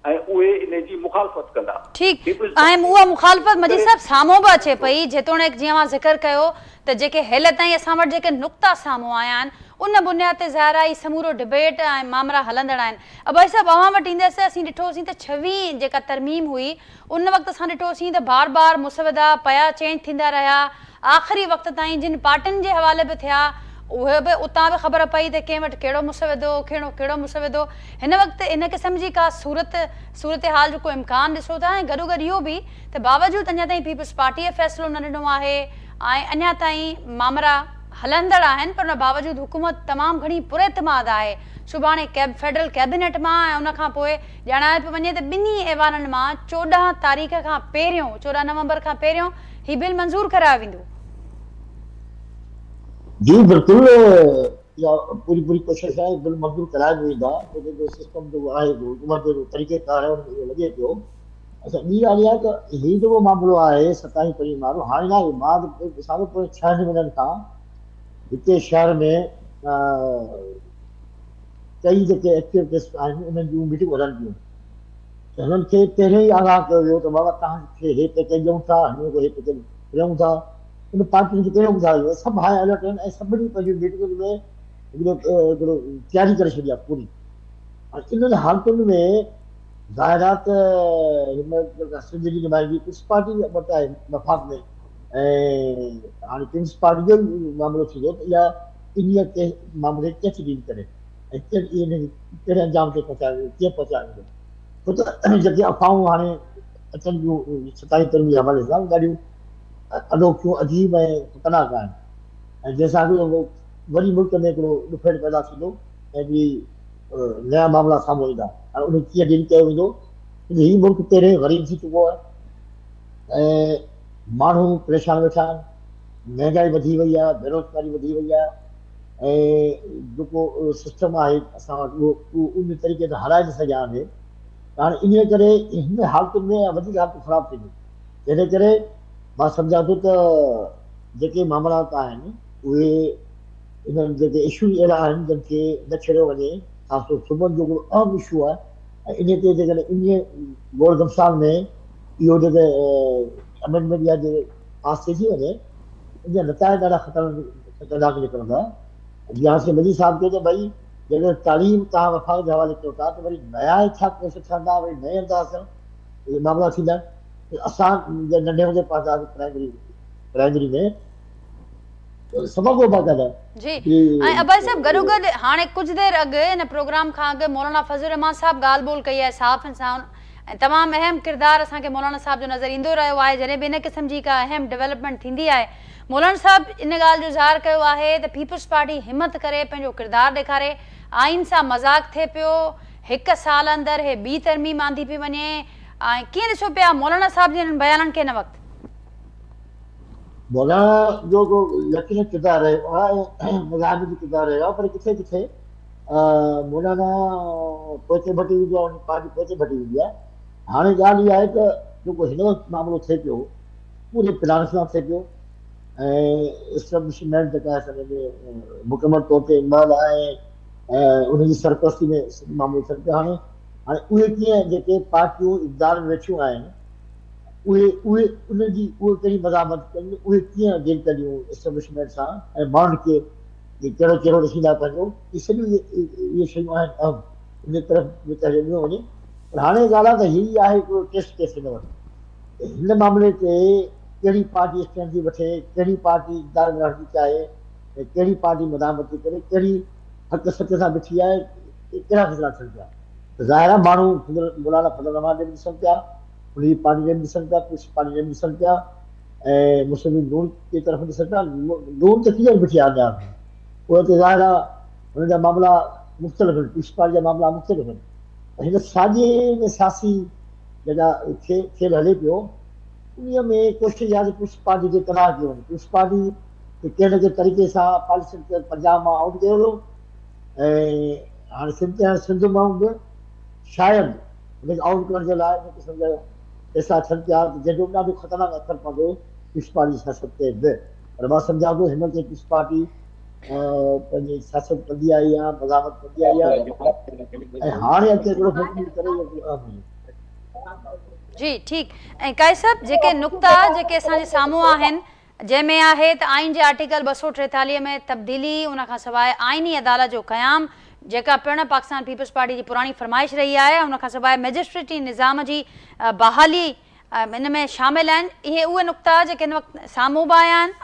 ऐं उहे इन जी मुखालफ़त कंदा। ठीकु, ऐं उहा मुखालफ़त मजीद साहब साम्हूं बि अचे पई, जेतोणीकि जीअं मां ज़िक्र कयो त जेके हेले ताईं असां वटि जेके नुक़्ता साम्हूं आया आहिनि उन बुनियाद ते ज़ाहिर आहे समूरो डिबेट ऐं मामला हलंदड़ आहिनि। अबाई साहब अवां वटि ईंदसि असीं ॾिठोसीं त 26 जेका तरमीम हुई उन वक़्तु असां ॾिठोसीं त बार बार मुसवदा पिया चेंज थींदा रहिया, आख़िरी वक़्त ताईं जिन पार्टियुनि जे हवाले बि थिया उहे बि उतां बि ख़बर पई त कंहिं वटि कहिड़ो मुसवदो कहिड़ो मुसवदो। हिन वक़्तु इन क़िस्म जी का सूरत हाल जो को इम्कान ॾिसो था, ऐं गॾो गॾु इहो बि त बावजूदि अञा ताईं पीपल्स पार्टीअ फ़ैसिलो न ॾिनो आहे ऐं अञा ताईं मामला हलंदड़ आहिनि, पर उन बावजूदि हुकूमत तमामु घणी पुरएतमाद आहे। सुभाणे फेडरल कैबिनेट मां ऐं उनखां पोइ ॼाणाए पियो वञे त ॿिन्ही ऐवाननि मां 14 तारीख़ खां पहिरियों 14 नवंबर खां पहिरियों ही बिल मंज़ूर करायो वेंदो। जी बिल्कुल, या पूरी कोशिश है बिल मंजूर कराया वेंदा, जो सिस्टम जो आहे हुकूमत जो तरीक़ेकार है उनमें लॻे पियो। अच्छा, ॿी ॻाल्हि इहा त हीउ जेको मामिलो आहे 27 तारीख़ माण्हू हाणे न, मां ॾिसां थो पोइ 6 महीननि खां हिते शहर में कई जेके एक्टिविस्ट आहिनि उन्हनि जूं मीटिंग हलनि पियूं, त हिननि खे पहिरियों ई आगाह कयो वियो त बाबा तव्हांखे हे पैकेज ॾियूं था, हिन को हे पैकेज ॾियूं था। इन पार्टियुनि खे पहिरियों ॿुधायो वियो, सभु हाई अलर्ट आहिनि ऐं सभिनी पंहिंजी मीटिंगुनि में हिकिड़ो तयारी करे छॾी आहे पूरी। ऐं इन्हनि हालतुनि में ज़ाहिरात हिन सिंध जी नुमाइंदगी पीपल्स पार्टी वटि आहे मफ़ाद में, ऐं हाणे पीपल्स पार्टी जो मामिलो थींदो त इहा इन के मामले खे कीअं डील करे ऐं कहिड़े अंजाम ते पहुचायो, कीअं पहुचाईंदो। छो त जेके अफ़वाहूं हाणे अचनि थियूं 27 तारीख़ जे हवाले सां ॾाढियूं अनोखियूं अजीब ऐं ख़तरनाक आहिनि, ऐं जंहिंसां वरी मुल्क में हिकिड़ो ॾुफेड़ पैदा थींदो ऐं ॿी नया मामला साम्हूं ईंदा। हाणे उन कीअं डील कयो वेंदो, हीउ मुल्क पहिरें ग़रीब थी चुको आहे ऐं माण्हू परेशान वेठा आहिनि, महांगाई वधी वई आहे, बेरोज़गारी वधी वई आहे ऐं जेको सिस्टम आहे असां वटि उहो उन तरीक़े सां हलाए न सघिया आहिनि। हाणे इन करे हिन हालतुनि में वधीक हालतूं ख़राबु थींदियूं, जंहिं करे मां सम्झां थो त जेके मामलात आहिनि उहे इन्हनि जेके इशू अहिड़ा आहिनि जिन खे न छेड़ियो वञे, ख़ासि तौर सुबुह जो हिकिड़ो अहम इशू आहे ऐं इन ते जेकॾहिं इन गोड़ गमसान में इहो जेके अमेंडमेंट या जे पास थी वञे, इन जा नताइज ॾाढा ख़तरनाक निकिरंदा। जीअं से मजी साहब चयो त भई जेकर तालीम तव्हां वफ़ाक़ जे हवाले कयो था त वरी नया ई छा कोर्स ठहंदा, वरी नए अंदाज़ सां इहे मामला थींदा आहिनि। असां नंढे हूंदे पढ़ंदा हुआसीं प्राइमरी में सबक़ बाक़ाइदा जी। ऐं अबाई साहब गॾो गॾु हाणे कुझु देरि अॻु हिन प्रोग्राम खां अॻु मौलाना फज़लुर रहमान साहब ॻाल्हि ॿोल कई आहे साफ़ सां, ऐं तमामु अहम किरदारु असांखे मौलाना साहब जो नज़र ईंदो रहियो आहे जॾहिं बि इन क़िस्म जी का अहम डेवलपमेंट थींदी आहे। मौलाना साहब इन ॻाल्हि जो ज़ाहिर कयो आहे त पीपल्स पार्टी हिमत करे पंहिंजो किरदारु ॾेखारे, आइन सां मज़ाक़ थिए पियो, 1 साल अंदरि हे ॿी तरमीम आंदी पई वञे, ऐं कीअं ॾिसो पिया मौलाना साहब जे हिननि बयाननि खे हिन वक़्तु? मौलाना जो यकीन किरदारु रहियो आहे, मज़ाक जो किरदारु रहियो आहे, पर किथे किथे मौलाना पोइते भटी वेंदो आहे, उन पार्टी पोइते भटी वेंदी आहे। हाणे ॻाल्हि इहा आहे त जेको हिन वक़्तु मामिलो थिए पियो पूरे प्लान सां थिए पियो ऐं एस्टेब्लिशमेंट जेका आहे असांजे मुकमल तौर ते इमाल आहे ऐं उनजी सरपरस्ती में मामिलो थिए पियो। हाणे उहे कीअं जेके पार्टियूं इक़्तिदार में वेठियूं आहिनि उहे उनजी कहिड़ी मज़ामत कनि, उहे कीअं डील कंदियूं एस्टेब्लिशमेंट सां ऐं माण्हुनि खे कहिड़ो कहिड़ो ॾिसींदा पंहिंजो इहे सॼियूं इहे शयूं आहिनि अहम इन तरफ़ ॾिनो वञे। पर हाणे ॻाल्हि आहे त हीअ आहे हिकिड़ो टेस्ट केस हिन वटि हिन मामले ते कहिड़ी पार्टी स्टैंड थी वठे, कहिड़ी पार्टी इक़्तिदार में रहणी चाहे, कहिड़ी पार्टी मदामत थी करे, कहिड़ी हक़ सच सां बीठी आहे, कहिड़ा फ़ैसिला थियनि पिया। ज़ाहिर आहे माण्हू मौलाना फज़ल रहमान ॾे बि ॾिसनि पिया, उनजी पार्टी ॾे बि ॾिसनि पिया, पीपल्स पार्टी ॾे बि ॾिसनि पिया ऐं मुस्लिम लीग नून जी तरफ़ ॾिसनि पिया। नून त कीअं बीठी आहे अञा उहे त ज़ाहिर आहे हुननि जा मामला मुख़्तलिफ़ आहिनि, पीपल्स पार्टी जा मामला मुख़्तलिफ़ आहिनि। हिन साॼे में सियासी जेका खेल हले पियो उन में कोशिशि आहे पीपल्स पार्टी खे तबाह कयो वञे। पीपल्स पार्टी खे कंहिं न कंहिं तरीक़े सां पॉलिसी पंजाब मां आउट कयो वियो ऐं हाणे सिंध मां बि शायदि हुनखे आउट करण जे लाइ हिन क़िस्म जा फैसला थियनि पिया जंहिंजो ॾाढो ख़तरनाक असरु पवंदो पीपल्स पार्टी जी सियासत ते बि। पर मां सम्झां थो हिन ते पीपल्स पार्टी पंहिंजी सियासत कंदी आई आहे, मज़ामत कंदी आई आहे ऐं हाणे अॻिते हिकिड़ो फैसलो करे जी ठीकु। ऐं काई साहब जेके नुक़्ता जेके असांजे साम्हूं आहिनि जंहिंमें आहे त आइन जे आर्टिकल 243 में तब्दीली, उन खां सवाइ आइनी अदालत जो क़याम जेका पिणु पाकिस्तान पीपल्स पार्टी जी पुराणी फरमाइश रही आहे, उन खां सवाइ मैजिस्ट्रेटी निज़ाम जी बहाली इन में शामिल आहिनि। इहे उहे नुक़्ता जेके हिन वक़्तु साम्हूं बि आया आहिनि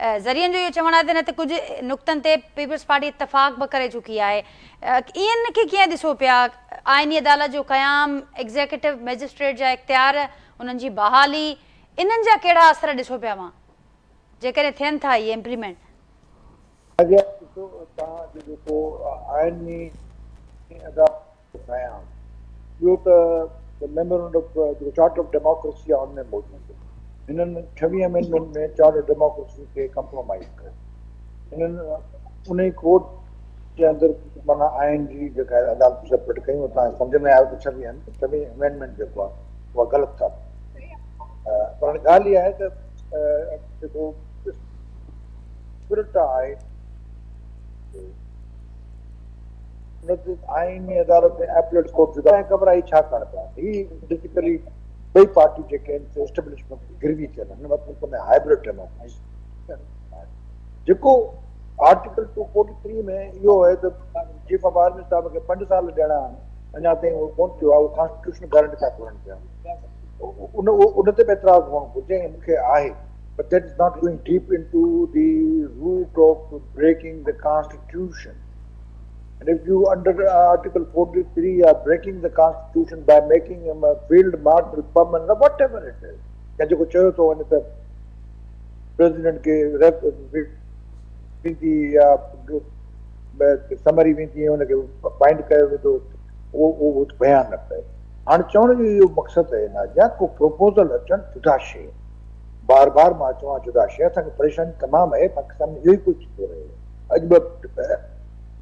ऐं ज़रियनि जो इहो चवणु आहे त न त कुझु नुक़्तनि ते पीपल्स पार्टी इतफ़ाक़ बि करे चुकी आहे। इन खे कीअं ॾिसो पिया? आइनी अदालत जो क़याम, एग्ज़ीक्यूटिव मैजिस्ट्रेट जा इख़्तियार, उन्हनि जी बहाली, इन्हनि जा कहिड़ा असर ॾिसो पिया मां जेकॾहिं थियनि था इहे इम्प्लीमेंट? जेको आइनी अदालत जो क़याम ॿियो त memorandum of charter of democracy आहे उनमें मौजूदु। हिननि 26 अमेंडमेंट में चार्टर ऑफ डेमोक्रेसी खे कंप्रोमाइज़ कयो। हिननि उन कोड जे अंदरि माना आइन जी जेका अदालत सबमिट कयूं तव्हां सम्झ में आयो त 26 अमेंडमेंट जेको आहे उहा ग़लति था। पर हाणे ॻाल्हि इहा आहे त जेको स्पिरिट आहे हुन ते आइनी अदालत में एपलेट कोर्ट जुदा ऐं ख़बर आई छा करणु पिया। ही बेसिकली ॿई पार्टी जेके आहिनि एस्टेब्लिशमेंट गिरवी थियल हिन मतिलबु में हाइब्रिड डेमोक्रेसी जेको आर्टिकल 243 में इहो आहे त चीफ ऑफ आर्मी साहब खे 5 साल ॾियणा आहिनि, अञा ताईं उहो कोन थियो आहे, उहो कॉन्स्टिट्यूशन गारंटी था करनि पिया। उन ते बि एतिराज़ हुअणु घुरिजे ऐं मूंखे आहे, but that is not going deep into the root of breaking the constitution. And if you under Article 43 are breaking the constitution by making him a field marshal permanent, whatever it is, या जेको चयो थो वञे त president खे वेंदी या summary वेंदी हुनखे बाइंड कयो वेंदो, उहो बयान न पए। हाणे चवण जो इहो मक़सदु आहे न या को प्रोपोज़ल अचनि जुदा शइ, बार बार मां चवां जुदा शइ, असांखे परेशानी तमामु आहे पाकिस्तान में, इहो ई कुझु थी रहियो आहे। अॼु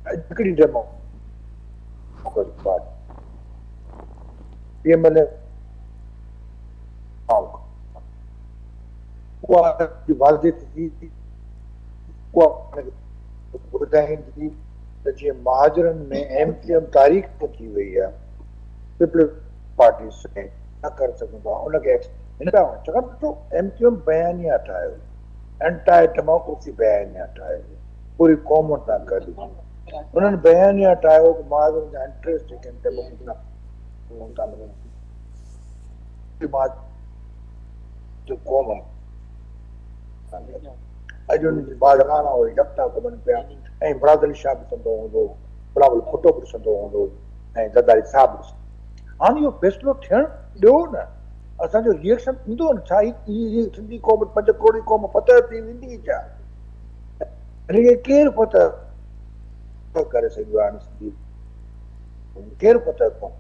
हिकिड़ी डेमोक्रेटिक पार्टी PML वाज़े थी ॿुधाईंदी त जीअं महाजरनि में MQM तारीख़ थी वई आहे, पीपल्स पार्टी से न करे सघंदो आहे उनखे हिन चवनि ॾिठो MQM बयानिया ठाहियो, एंटायर डेमोक्रेसी बयानिया ठाहियो, पूरी क़ौम सां गॾु उन्हनि बयानिया ठाहियो कि महाजरनि जा इंट्रस्ट जेके क़ौम अॼु उनजी बाज़ाना हुई डपटा घुमनि पिया ऐं बरादरी शाह ॾिसंदो हूंदो, बिलावल भुट्टो बि ॾिसंदो हूंदो ऐं ज़रदारी साहब ॾिसंदो। हाणे इहो फ़ैसिलो थियणु ॾियो न, असांजो रिएक्शन ईंदो न। छा ही सिंधी क़ौम 5 करोड़ क़ौम फतह थी वेंदी छा? हिनखे केरु फतह करे सघियो आहे? सिंधी केरु फतह कोन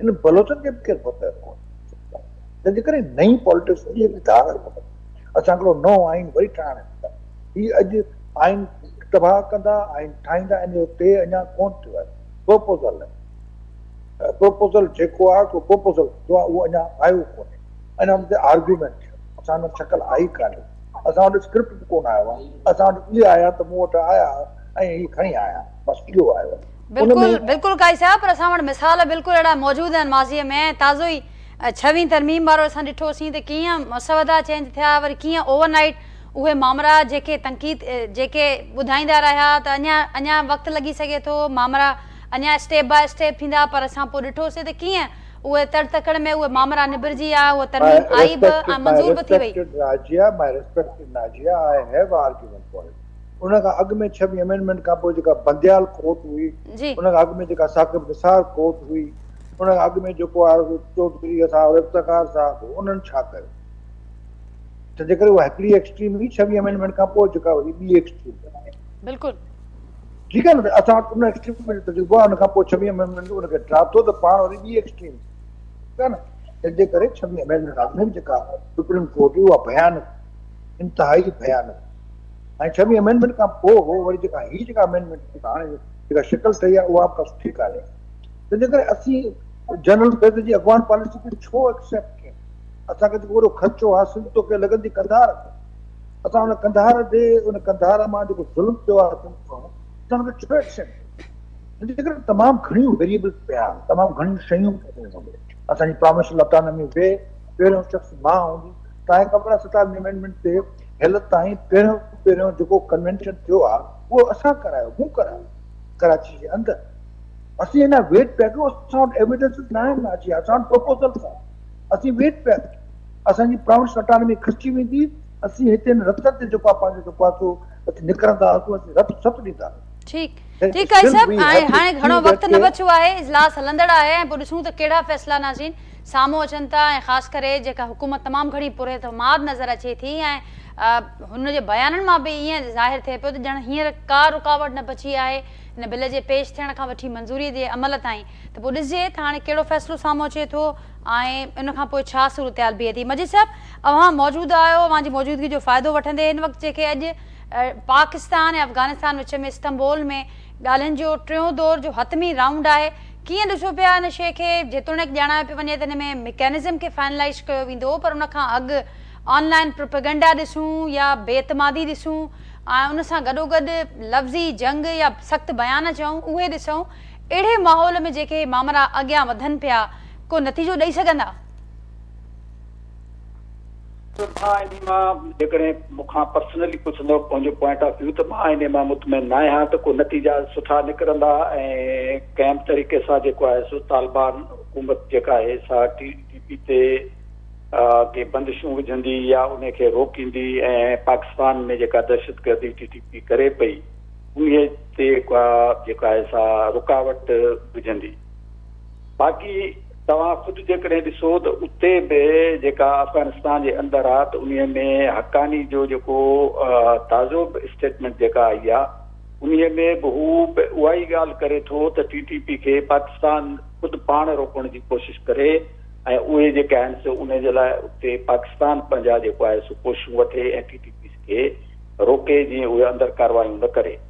हिन बलोचनि खे बि केरु फतह कोन। तंहिंजे करे नई पॉलिटिक्स जी धार असां हिकिड़ो नओं आइन वरी ठाहिण। ही अॼु आइन तबाह कंदा, आइन ठाहींदा, इन जो ते अञा कोन थियो आहे। प्रोपोज़ल आहे, प्रोपोज़ल जेको आहे को प्रोपोज़ल उहो अञा आयो कोन्हे, अञा हुन ते आर्ग्यूमेंट थियो, असां वटि शकल आई कान्हे, असां वटि स्क्रिप्ट बि कोन आयो आहे, असां वटि इहे आया त मूं वटि आया ऐं ही खणी आया, बसि इहो आयो। बिल्कुलु बिल्कुलु काई साहब, पर असां वटि मिसाल बिल्कुलु अहिड़ा मौजूदु आहिनि माज़ीअ में। ताज़ो ई 26 तरमीम वारो असां ॾिठोसीं त कीअं मसवदा चेंज थिया, वरी कीअं ओवरनाइट उहे मामला जेके तनक़ीद जेके ॿुधाईंदा रहिया त अञा वक़्तु लॻी सघे थो, मामला अञा स्टेप बाय स्टेप थींदा, पर असां पोइ ॾिठोसीं त कीअं उहे तकड़ में उहे मामला निबरजी विया, उहा तरमीम आई बि ऐं मंज़ूर बि थी वई। उन खां अॻु में 26 अमेंडमेंट खां पोइ जेका बंदियाल कोर्ट हुई, उन खां अॻु में जेका साकिब निसार कोर्ट हुई, उन खां अॻु में जेको आहे चौधरी साहब इफ्तिखार साहब, उन्हनि छा कयो? त जेकर उहा हिकिड़ी एक्सट्रीम हुई 26 अमेंडमेंट खां पोइ जेका हुई ॿी एक्सट्रीम, बिल्कुलु ठीकु आहे न, असां वटि उन एक्सट्रीम में तजुर्बो आहे, उन खां पोइ 26 अमेंडमेंट उनखे ड्राप थियो त पाण वरी ॿी एक्सट्रीम, ठीकु आहे न। तंहिंजे करे 26 अमेंडमेंट अॻु में जेका सुप्रीम कोर्ट हुई उहा भयानक, इंतिहाई भयानक, ऐं 26 अमेंडमेंट खां पोइ हो वरी जेका हीअ जेका अमेंडमेंट हाणे जेका शिकल ठही आहे उहा का सुठी कान्हे। तंहिंजे करे असीं जनरल फैज़ जी अॻवान पॉलिसी खे छो एक्सेप्ट कयूं? असांखे जेको वॾो ख़र्चो हासिल थो करे लॻंदी कंधार, असां हुन कंधार ते उन कंधार मां जेको ज़ुल्म थियो आहे असां हुनखे छो एक्सेप्ट कयूं? तंहिंजे करे तमामु घणियूं वेरिएबल्स पिया, तमामु घणियूं शयूं, असांजी प्रोमिशनल अटानमी वे पहिरियों शख़्स मां हूंदी, तव्हांखे ख़बर आहे 27 अमेंडमेंट ते हिल ताईं पहिरियों जेको कन्वेंशन थियो आहे उहो असां करायो, मूं करायो कराची जे अंदरि। असीं अञा वेट पिया कयूं, असां वटि एविडेंसिस न आहिनि अची, असां वटि प्रपोज़ल्स आहे, असीं वेट पिया कयूं, असांजी प्रोमिशनल अटानमी खिची वेंदी, असीं हिते रत ते जेको आहे पंहिंजो जेको आहे सो निकिरंदा हुआसीं, असीं रत सत ॾींदा। ठीकु आहे साहब, हाणे घणो वक़्तु न बचियो आहे, इजलास हलंदड़ आहे ऐं पोइ ॾिसूं त कहिड़ा फ़ैसिला नाज़रीन साम्हूं अचनि था, ऐं ख़ासि करे जेका हुकूमत तमामु घणी पुरएतमाद नज़र अचे थी, ऐं हुन जे बयाननि मां बि ईअं ज़ाहिर थिए पियो त ॼण हींअर का रुकावट न बची आहे हिन बिल जे पेश थियण खां वठी मंज़ूरीअ जे अमल ताईं। त पोइ ॾिसिजे त हाणे कहिड़ो फ़ैसिलो साम्हूं अचे थो ऐं इन खां पोइ छा सूरत बीहे थी। मजीद साहब, अव्हां मौजूद आहियो, अव्हांजी मौजूदगी जो फ़ाइदो वठंदे हिन वक़्तु जेके अॼु पाकिस्तान ऐं अफ़गानिस्तान विच में इस्तांबुल में ॻाल्हियुनि जो टियों दौर जो हतमी राउंड आहे, कीअं ॾिसो पिया हिन शइ खे? जेतोणीकि ॼाणायो पियो वञे त हिन में मैकेनिज़म खे फाइनलाइज़ कयो वेंदो, पर उन खां अॻु ऑनलाइन प्रोपेगेंडा ॾिसूं या बेतमादी ॾिसूं ऐं उन सां गॾोगॾु लफ़्ज़ी जंग या सख़्तु बयान चऊं उहे ॾिसूं, अहिड़े माहौल में जेके मामला अॻियां वधनि पिया, को नतीजो ॾेई सघंदा? जेकॾहिं मूंखां पर्सनली पुछंदो पंहिंजो पॉइंट ऑफ व्यू त मां इन मां मुतमइन न आहियां त को नतीजा सुठा निकिरंदा, ऐं कंहिं तरीक़े सां जेको आहे सो तालिबान हुकूमत जेका आहे सा TTP ते के बंदिशूं विझंदी या उनखे रोकींदी, ऐं पाकिस्तान में जेका दहशतगर्दी TTP करे पई उन ते जेका आहे सा रुकावट विझंदी। बाक़ी तव्हां ख़ुदि जेकॾहिं ॾिसो त उते बि जेका अफ़गानिस्तान जे अंदरि आहे त उन में हक़ानी जो जेको ताज़ो स्टेटमेंट जेका आई आहे उन में बि हू बि उहा ई ॻाल्हि करे थो त TTP खे पाकिस्तान ख़ुदि पाण रोकण जी कोशिशि करे, ऐं उहे जेके आहिनि सो उन जे लाइ उते पाकिस्तान पंहिंजा जेको आहे सो कोशिशूं वठे ऐं TTP खे रोके, जीअं उहे अंदरि कार्रवायूं न करे।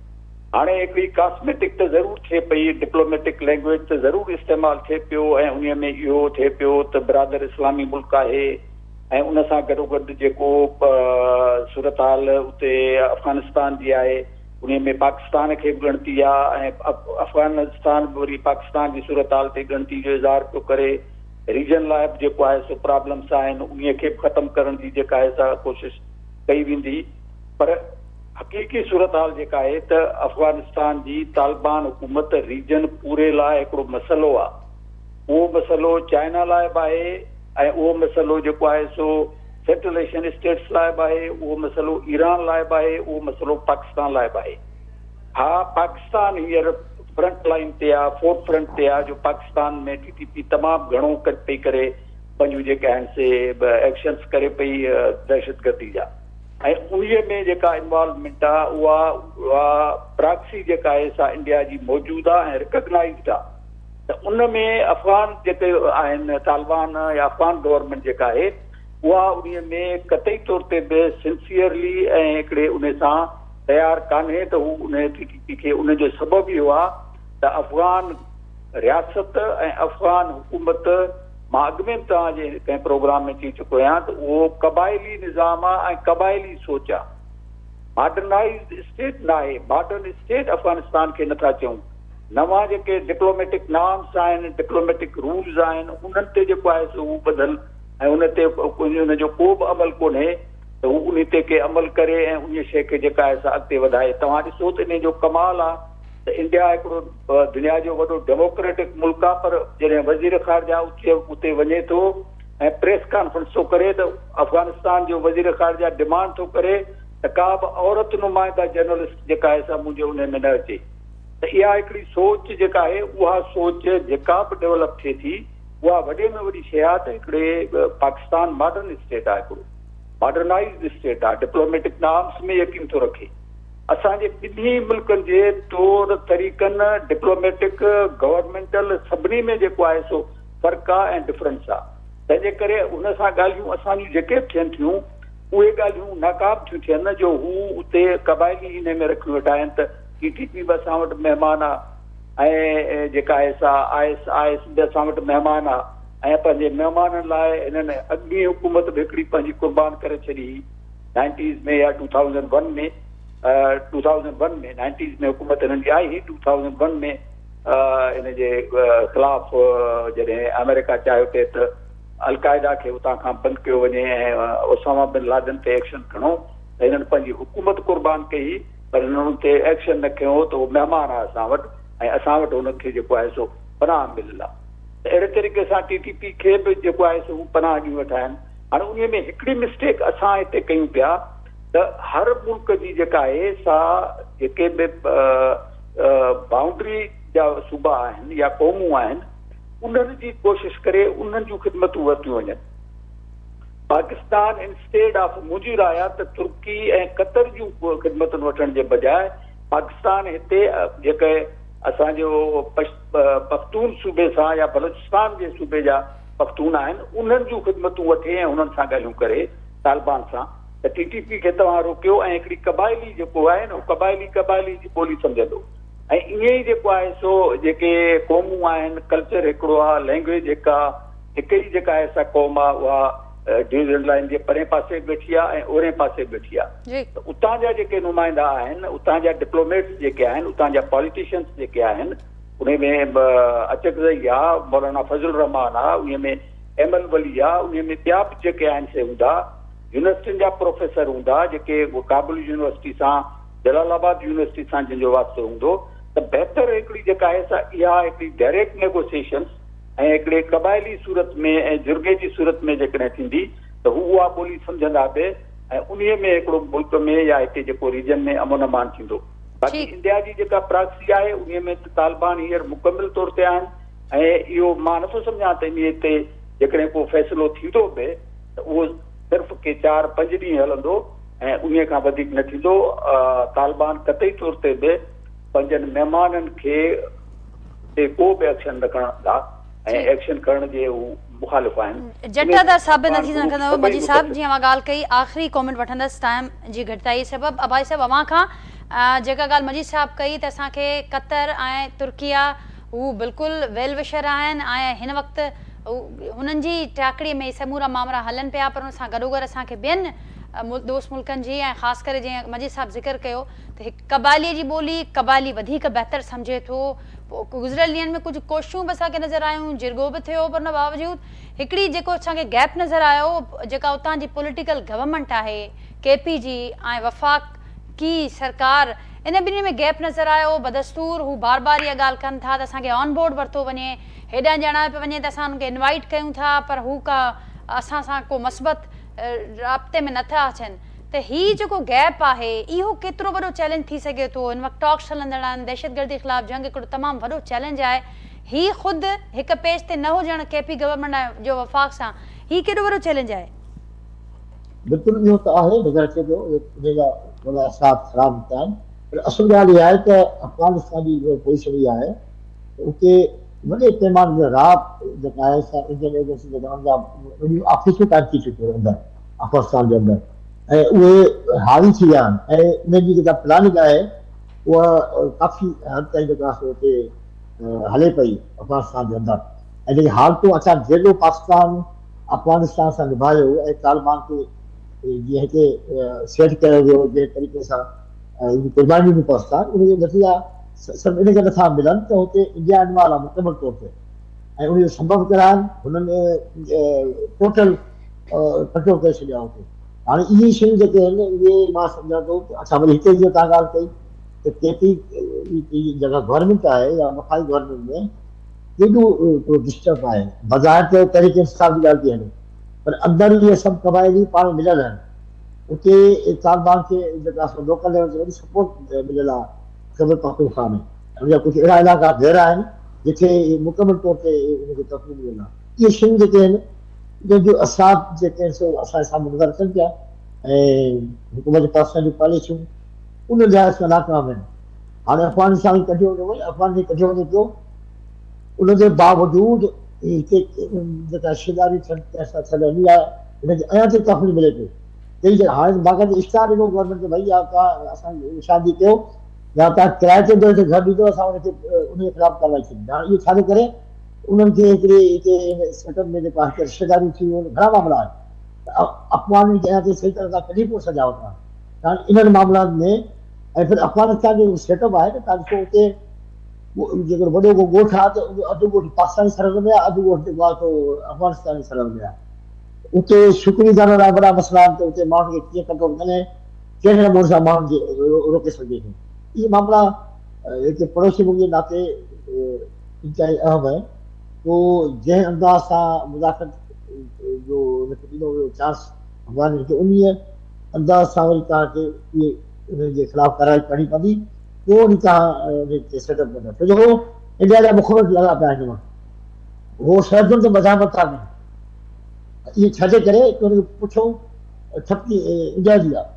हाणे हिकिड़ी कॉस्मेटिक त ज़रूरु थिए पई, डिप्लोमेटिक लैंग्वेज त ज़रूरु इस्तेमालु थिए पियो, ऐं उन में इहो थिए पियो त बिरादर इस्लामी मुल्क आहे, ऐं उन सां गॾोगॾु जेको सूरत हाल उते अफ़गानिस्तान जी आहे उन में पाकिस्तान खे बि ॻणती आहे, ऐं अफ़गानिस्तान बि वरी पाकिस्तान जी सूरत हाल ते ॻणती जो इज़हार पियो करे, रीजन लाइ बि जेको आहे सो प्रॉब्लम्स आहिनि उन खे बि ख़तमु करण जी जेका आहे सा कोशिशि कई वेंदी। पर हक़ीक़ी सूरत हाल जेका आहे त अफ़गानिस्तान जी तालिबान हुकूमत रीजन पूरे लाइ हिकिड़ो मसइलो आहे, उहो मसइलो चाइना लाइ बि आहे, ऐं उहो मसइलो जेको आहे सो सेंट्रल एशियन स्टेट्स लाइ बि आहे, उहो मसइलो ईरान लाइ बि आहे, उहो मसइलो पाकिस्तान लाइ बि आहे। हा, पाकिस्तान हींअर फ्रंट लाइन ते आहे, फोर्थ फ्रंट ते आहे, जो पाकिस्तान में TTP तमामु घणो पई करे पंहिंजूं जेके आहिनि से एक्शन्स करे पई दहशतगर्दी जा, ऐं उन में जेका इन्वॉल्वमेंट आहे उहा प्रॉक्सी जेका आहे सा इंडिया जी मौजूदु आहे ऐं रिकॉग्नाइज़्ड आहे। त उन में अफ़गान जेके आहिनि तालिबान या अफ़गान गवर्नमेंट जेका आहे उहा उन में कतई तौर ते बि सिंसियरली ऐं हिकिड़े उन सां तयारु कान्हे त हू उन TTP खे उन जो सबबु इहो आहे त अफ़गान रियासत ऐं अफ़गान हुकूमत, मां अॻु में बि तव्हांजे कंहिं प्रोग्राम में चई चुको आहियां त उहो क़बाइली निज़ाम आहे ऐं क़बाइली सोच आहे, मॉडर्नाइज़्ड स्टेट न आहे। मॉडर्न स्टेट अफ़गानिस्तान खे नथा चऊं, नवां जेके डिप्लोमेटिक नॉर्म्स आहिनि, डिप्लोमेटिक रूल्स आहिनि, उन्हनि ते जेको आहे सो उहो ॿधल, ऐं उन ते उनजो को बि अमल कोन्हे। त त हू उन ते के अमल करे ऐं उन शइ खे जेका आहे सा अॻिते वधाए। तव्हां ॾिसो त इन जो कमाल आहे त इंडिया हिकिड़ो दुनिया जो वॾो डेमोक्रेटिक मुल्क आहे, पर जॾहिं वज़ीर ख़ारजा उते वञे थो ऐं प्रेस कॉन्फ्रेंस थो करे त अफ़गानिस्तान जो वज़ीर ख़ारजा डिमांड थो करे त का बि औरत नुमाइंदा जर्नलिस्ट जेका आहे सा मुंहिंजे उन में न अचे। त इहा हिकिड़ी सोच जेका आहे, उहा सोच जेका बि डेवलप थिए थी उहा वॾे में वॾी शइ आहे त हिकिड़े पाकिस्तान मॉडर्न स्टेट आहे, हिकिड़ो मॉडर्नाइज़्ड स्टेट आहे, डिप्लोमेटिक नॉर्म्स में यकीन थो रखे। असांजे ॿिन्ही मुल्कनि जे तौर तरीक़नि डिप्लोमेटिक गवर्नमेंटल सभिनी में जेको आहे सो फ़र्क़ु आहे ऐं डिफरेंस आहे। तंहिंजे करे उन सां ॻाल्हियूं असांजूं जेके बि थियनि थियूं उहे ॻाल्हियूं नाकाब थियूं थियनि जो हू उते क़बाइली इन में रखियूं वेठा आहिनि त TTP बि असां वटि महिमान आहे ऐं जेका आहे सा IS बि असां वटि महिमान आहे ऐं पंहिंजे महिमाननि लाइ हिननि अॻिली हुकूमत बि हिकिड़ी पंहिंजी कुर्बान करे छॾी 90s में या 2001 में 90s में हुकूमत हिननि जी आई हुई। 2001 में इन जे ख़िलाफ़ जॾहिं अमेरिका चाहियो पिए त अलकायदा खे उतां खां बंदि कयो वञे ऐं ओसामा बिन लादेन ते एक्शन खणो त हिननि पंहिंजी हुकूमत कुर्बान कई, पर हिननि ते एक्शन न कयो त उहो महिमान आहे असां वटि ऐं असां वटि हुनखे जेको आहे सो पनाह मिलियल आहे। त अहिड़े तरीक़े सां TTP खे बि जेको आहे सो हू पनाह ॾियूं वेठा आहिनि। हाणे उन में हिकिड़ी मिस्टेक असां हिते कयूं पिया त हर मुल्क जी जेका आहे सा जेके बि बाउंड्री जा सूबा आहिनि या क़ौमूं आहिनि उन्हनि जी कोशिशि करे उन्हनि जूं ख़िदमतूं वरितियूं वञनि। पाकिस्तान इंस्टेड ऑफ मुंहिंजी राय आहे त तुर्की ऐं कतर जूं ख़िदमतुनि वठण जे बजाए पाकिस्तान हिते जेके असांजो पख्तून सूबे सां या बलूचिस्तान जे सूबे जा पख्तून आहिनि उन्हनि जूं ख़िदमतूं वठे ऐं उन्हनि सां ॻाल्हियूं करे तालिबान सां त TTP खे तव्हां रोकियो ऐं हिकिड़ी कबाइली जेको आहे न कबाइली जी ॿोली सम्झंदो ऐं ईअं ई जेको आहे सो जेके क़ौमूं आहिनि कल्चर हिकिड़ो आहे, लैंग्वेज हिकु आहे, हिकु ई जेका आहे सा क़ौम आहे उहा डिवीज़न लाइन जे परे पासे वेठी आहे ऐं ओरे पासे वेठी आहे। त उतां जा जेके नुमाइंदा आहिनि, उतां जा डिप्लोमेट्स जेके आहिनि, उतां जा पॉलिटिशियंस जेके आहिनि, उन में अचकज़ई आहे, मौलाना फज़ल रहमान आहे, उन में ML वली आहे, उन में ॿिया बि जेके आहिनि से हूंदा, यूनिवर्सिटियुनि जा प्रोफेसर हूंदा जेके काबुल यूनिवर्सिटी सां जलालाबाद यूनिवर्सिटी सां जंहिंजो वास्तो हूंदो, त बहितर हिकिड़ी जेका आहे सा इहा हिकिड़ी डायरेक्ट नेगोसिएशन ऐं हिकिड़े क़बाइली सूरत में ऐं जुर्गे जी सूरत में जेकॾहिं थींदी त हू उहा ॿोली सम्झंदा बि ऐं उन्हीअ में हिकिड़ो मुल्क में या हिते जेको रीजन में अमन अमान थींदो। बाक़ी इंडिया जी जेका प्राक्सी आहे उन में तालिबान हींअर मुकमिल तौर ते आहिनि ऐं इहो मां नथो सम्झां त इन ते जेकॾहिं को फ़ैसिलो थींदो बि त उहो सिर्फ़ु के 4-5 ॾींहं हलंदो ऐं उन खां वधीक न थींदो। तालिबान कतई तौर ते बि पंहिंजनि महिमाननि खे को बि एक्शन न खणण ऐं एक्शन करण जे हू मुखालिफ़ आहिनि। जटादार साहब नथी संकंदव मजी साहब जी मां ॻाल्हि कई आख़िरी कमेंट वठंदसि टाइम जी घटिताई सबब। अबाई साहब अवां खां जेका ॻाल्हि मजी साहब कई त असांखे कतर ऐं तुर्किया हू बिल्कुलु वेल विशर आहिनि ऐं हिन वक़्तु हुननि जी टाकड़ीअ में समूरा मामला हलनि पिया, पर हुन सां गॾोगॾु असांखे ॿियनि दोस्त मुल्कनि जी ऐं ख़ासि करे जीअं मजीद साहब ज़िक्र कयो त कबाइली जी ॿोली कबाइली वधीक बहितर सम्झे थो। गुज़िरियल ॾींहंनि में कुझु कोशिशूं बि असांखे नज़र आयूं, जिरगो बि थियो, पर हुन बावजूद हिकिड़ी जेको असांखे गैप नज़र आयो जेका उतां जी पॉलिटिकल गवर्नमेंट आहे KP जी ऐं वफ़ाक की सरकार, इन ॿिन्ही में गैप नज़र आयो। बदस्तूर हू बार बार इहा ॻाल्हि कनि था त असांखे ऑन बोर्ड वरितो वञे, हेॾां ॼाणायो पियो वञे त असां हुनखे इनवाइट कयूं था, पर हू का असां सां को मस्बत राब्ते में नथा अचनि। त हीउ जेको गैप आहे इहो केतिरो वॾो चैलेंज थी सघे थो? हिन वक़्तु टॉक्स हलंदड़ आहिनि, दहशतगर्दी ख़िलाफ़ जंग हिकिड़ो तमामु वॾो चैलेंज आहे। हीउ ख़ुदि हिकु पेज ते न हुजणु KP गवर्नमेंट जो वफ़ाक़ सां हीउ केॾो वॾो चैलेंज आहे? बिल्कुलु इहो त आहे, बग़ैर अचे पियो उनजा वॾा असरात ख़राब थिया आहिनि। पर असुल ॻाल्हि इहा आहे त अफ़गानिस्तान जी जेको पोज़ीशन इहा आहे उते वॾे पैमाने ते राब जेका आहे सा इंडियन एजेंसी जे जा वॾियूं ऑफिसूं कान थी चुकियूं अंदरि अफ़गानिस्तान जे अंदरि ऐं उहे हावी थी विया आहिनि ऐं उनजी जेका प्लानिंग आहे उहा काफ़ी हद ताईं जेका हुते हले पई अफ़गानिस्तान जे अंदरि ऐं जेके हालतूं असां जेको पाकिस्तान अफ़गानिस्तान सां निभायो ऐं तालिबान खे जीअं हिते सेट कयो वियो जंहिं तरीक़े सां कुर्बानियूं बि पहुचा उनजे नतीजा सभु इनखे नथा मिलनि त हुते इंडिया इनवाल आहे मुकमल तौर ते ऐं उनजो सबबु कहिड़ा आहिनि? हुननि टोटल कंट्रोल करे छॾिया हुते हाणे इहे शयूं जेके आहिनि उहे मां सम्झां थो अच्छा वरी हिते जीअं तव्हां ॻाल्हि कई त केतिरी जॻह गवर्नमेंट आहे या मथां गवर्नमेंट में केॾो डिस्टर्ब आहे बाज़ारि ते तरीक़े इंसाफ़ जी ॻाल्हि थी हले पर अंदरि इहे सभु क़बाइली पाण मिलियल आहिनि उते तालिबान खे जेका लोकल लेवल ते वॾी सपोर्ट मिलियल आहे ख़ैबर पख्तूनख्वा में उनजा कुझु अहिड़ा इलाइक़ा ॾेरा आहिनि जिथे मुकमल तौर ते उनखे तकलीफ़ मिलियल आहे इहे शयूं जेके आहिनि जंहिंजो असरात जेके आहिनि सो असांजे साम्हूं नज़र अचनि पिया ऐं हुकूमत जे पासां जूं पॉलिसियूं उन लिहाज़ सां नाकाम आहिनि हाणे अफ़गानिस्तान खे कढियो वञे अफ़गान खे कढियो वञे पियो उनजे बावजूदि हिते जेका हिसेदारी थियल हली आहे हिनखे अञा ताईं तकलीफ़ मिले पियो कई जॻह हाणे बाक़ाइदे इश्तार ॾिनो गवर्नमेंट खे भई या तव्हां असां शादी कयो या तव्हां किराए ते घर ॾींदो असां उनखे उनजे ख़िलाफ़ु कारवाई थींदी हाणे इहो छाजे करे उन्हनि खे हिकिड़े हिते सेटअप में जेका हिते रिश्तेदारियूं थी वियूं घणा मामला आहिनि अफ़गान खे अञा ताईं सही तरह सां कढी कोन सघिया हुआ कारण इन्हनि मामलनि में ऐं फिर अफ़गानिस्तान जो सेटअप आहे न तव्हां ॾिसो उते जेको वॾो को ॻोठ आहे त अधु ॻोठ पाकिस्तानी सरहद में आहे अधु ॻोठ जेको आहे सो अफ़गानिस्तानी सरहद में आहे उते शुक्री करण लाइ वॾा मसइला आहिनि त उते माण्हुनि खे कीअं कंट्रोल करे कहिड़े नमूने सां माण्हुनि खे रोके सघिजे थो इहे मामला हिते पड़ोसी मुल्क जे नाते इंतहाई अहम आहे पोइ जंहिं अंदाज़ सां मुदाफ़त जो हुनखे ॾिनो वियो चांस अफ़गान खे उन अंदाज़ सां वरी तव्हांखे इहे उन्हनि जे ख़िलाफ़ु कारवाई करणी पवंदी पोइ वरी तव्हां उनखे सेटअप कंदा छो जो इंडिया जा मुख़लिफ़ लॻा पिया आहिनि उहो सरहदुनि ते मज़ामत था कनि इहे छाजे करे हुनखे पुछो थपकी इंडिया जी आहे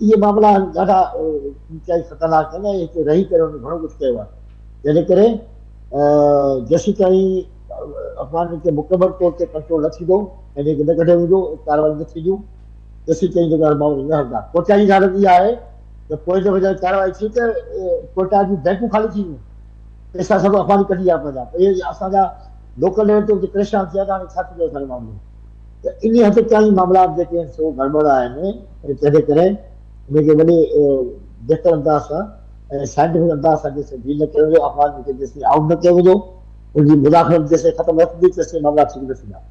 इहे मामला ॾाढा इंतहाई ख़तरनाक आहिनि ऐं हिते रही करे हुन घणो कुझु कयो आहे जंहिं करे जेसीं ताईं अफ़गान खे मुकमल तौर ते कंट्रोल न थींदो ऐं हिनखे न कढियो वेंदो कार्रवाई न थींदियूं तेसीं ताईं जेका माण्हू न हलंदा कोटा जी हालत इहा आहे त पोइ दफ़े जॾहिं कार्रवाई थी त कोटा जूं बैंकूं ख़ाली थी वियूं पैसा सभु अफ़गानी कढी विया पंहिंजा इहे असांजा लोकल लेवल ते उते परेशान थी विया त हाणे छा थींदो असांजो मामलो त इन हद ताईं मामला जेके आहिनि सो गड़बड़ आहिनि तंहिंजे करे हिनखे वॾे बहितर अंदाज़ सां ऐं साइंटिफिक अंदाज़ सां जेसिताईं डील न कयो वेंदो अफ़गान खे जेसिताईं आउट न कयो वेंदो उनजी मुदाख़लत जेसिताईं ख़तमु न थींदी तेसिताईं मामला ठीक न थींदा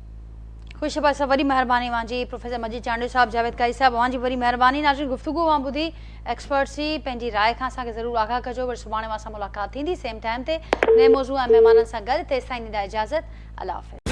खुशबाज़ साहब वरी महिरबानी वांजी प्रोफेसर मजीद चांडू साहब जावेद कारी साहब वांजी वरी महिरबानी नाज़रीन गुफ्तगू वां ॿुधी एक्सपर्ट्स जी पंहिंजी राय खां असांखे ज़रूरु आगाह कजो वरी सुभाणे मां सां मुलाक़ात थींदी सेम टाइम ते नए मौज़ू ऐं महिमाननि सां गॾु तेसिताईं ॾींदा इजाज़त अल्लाह हाफ़िज़।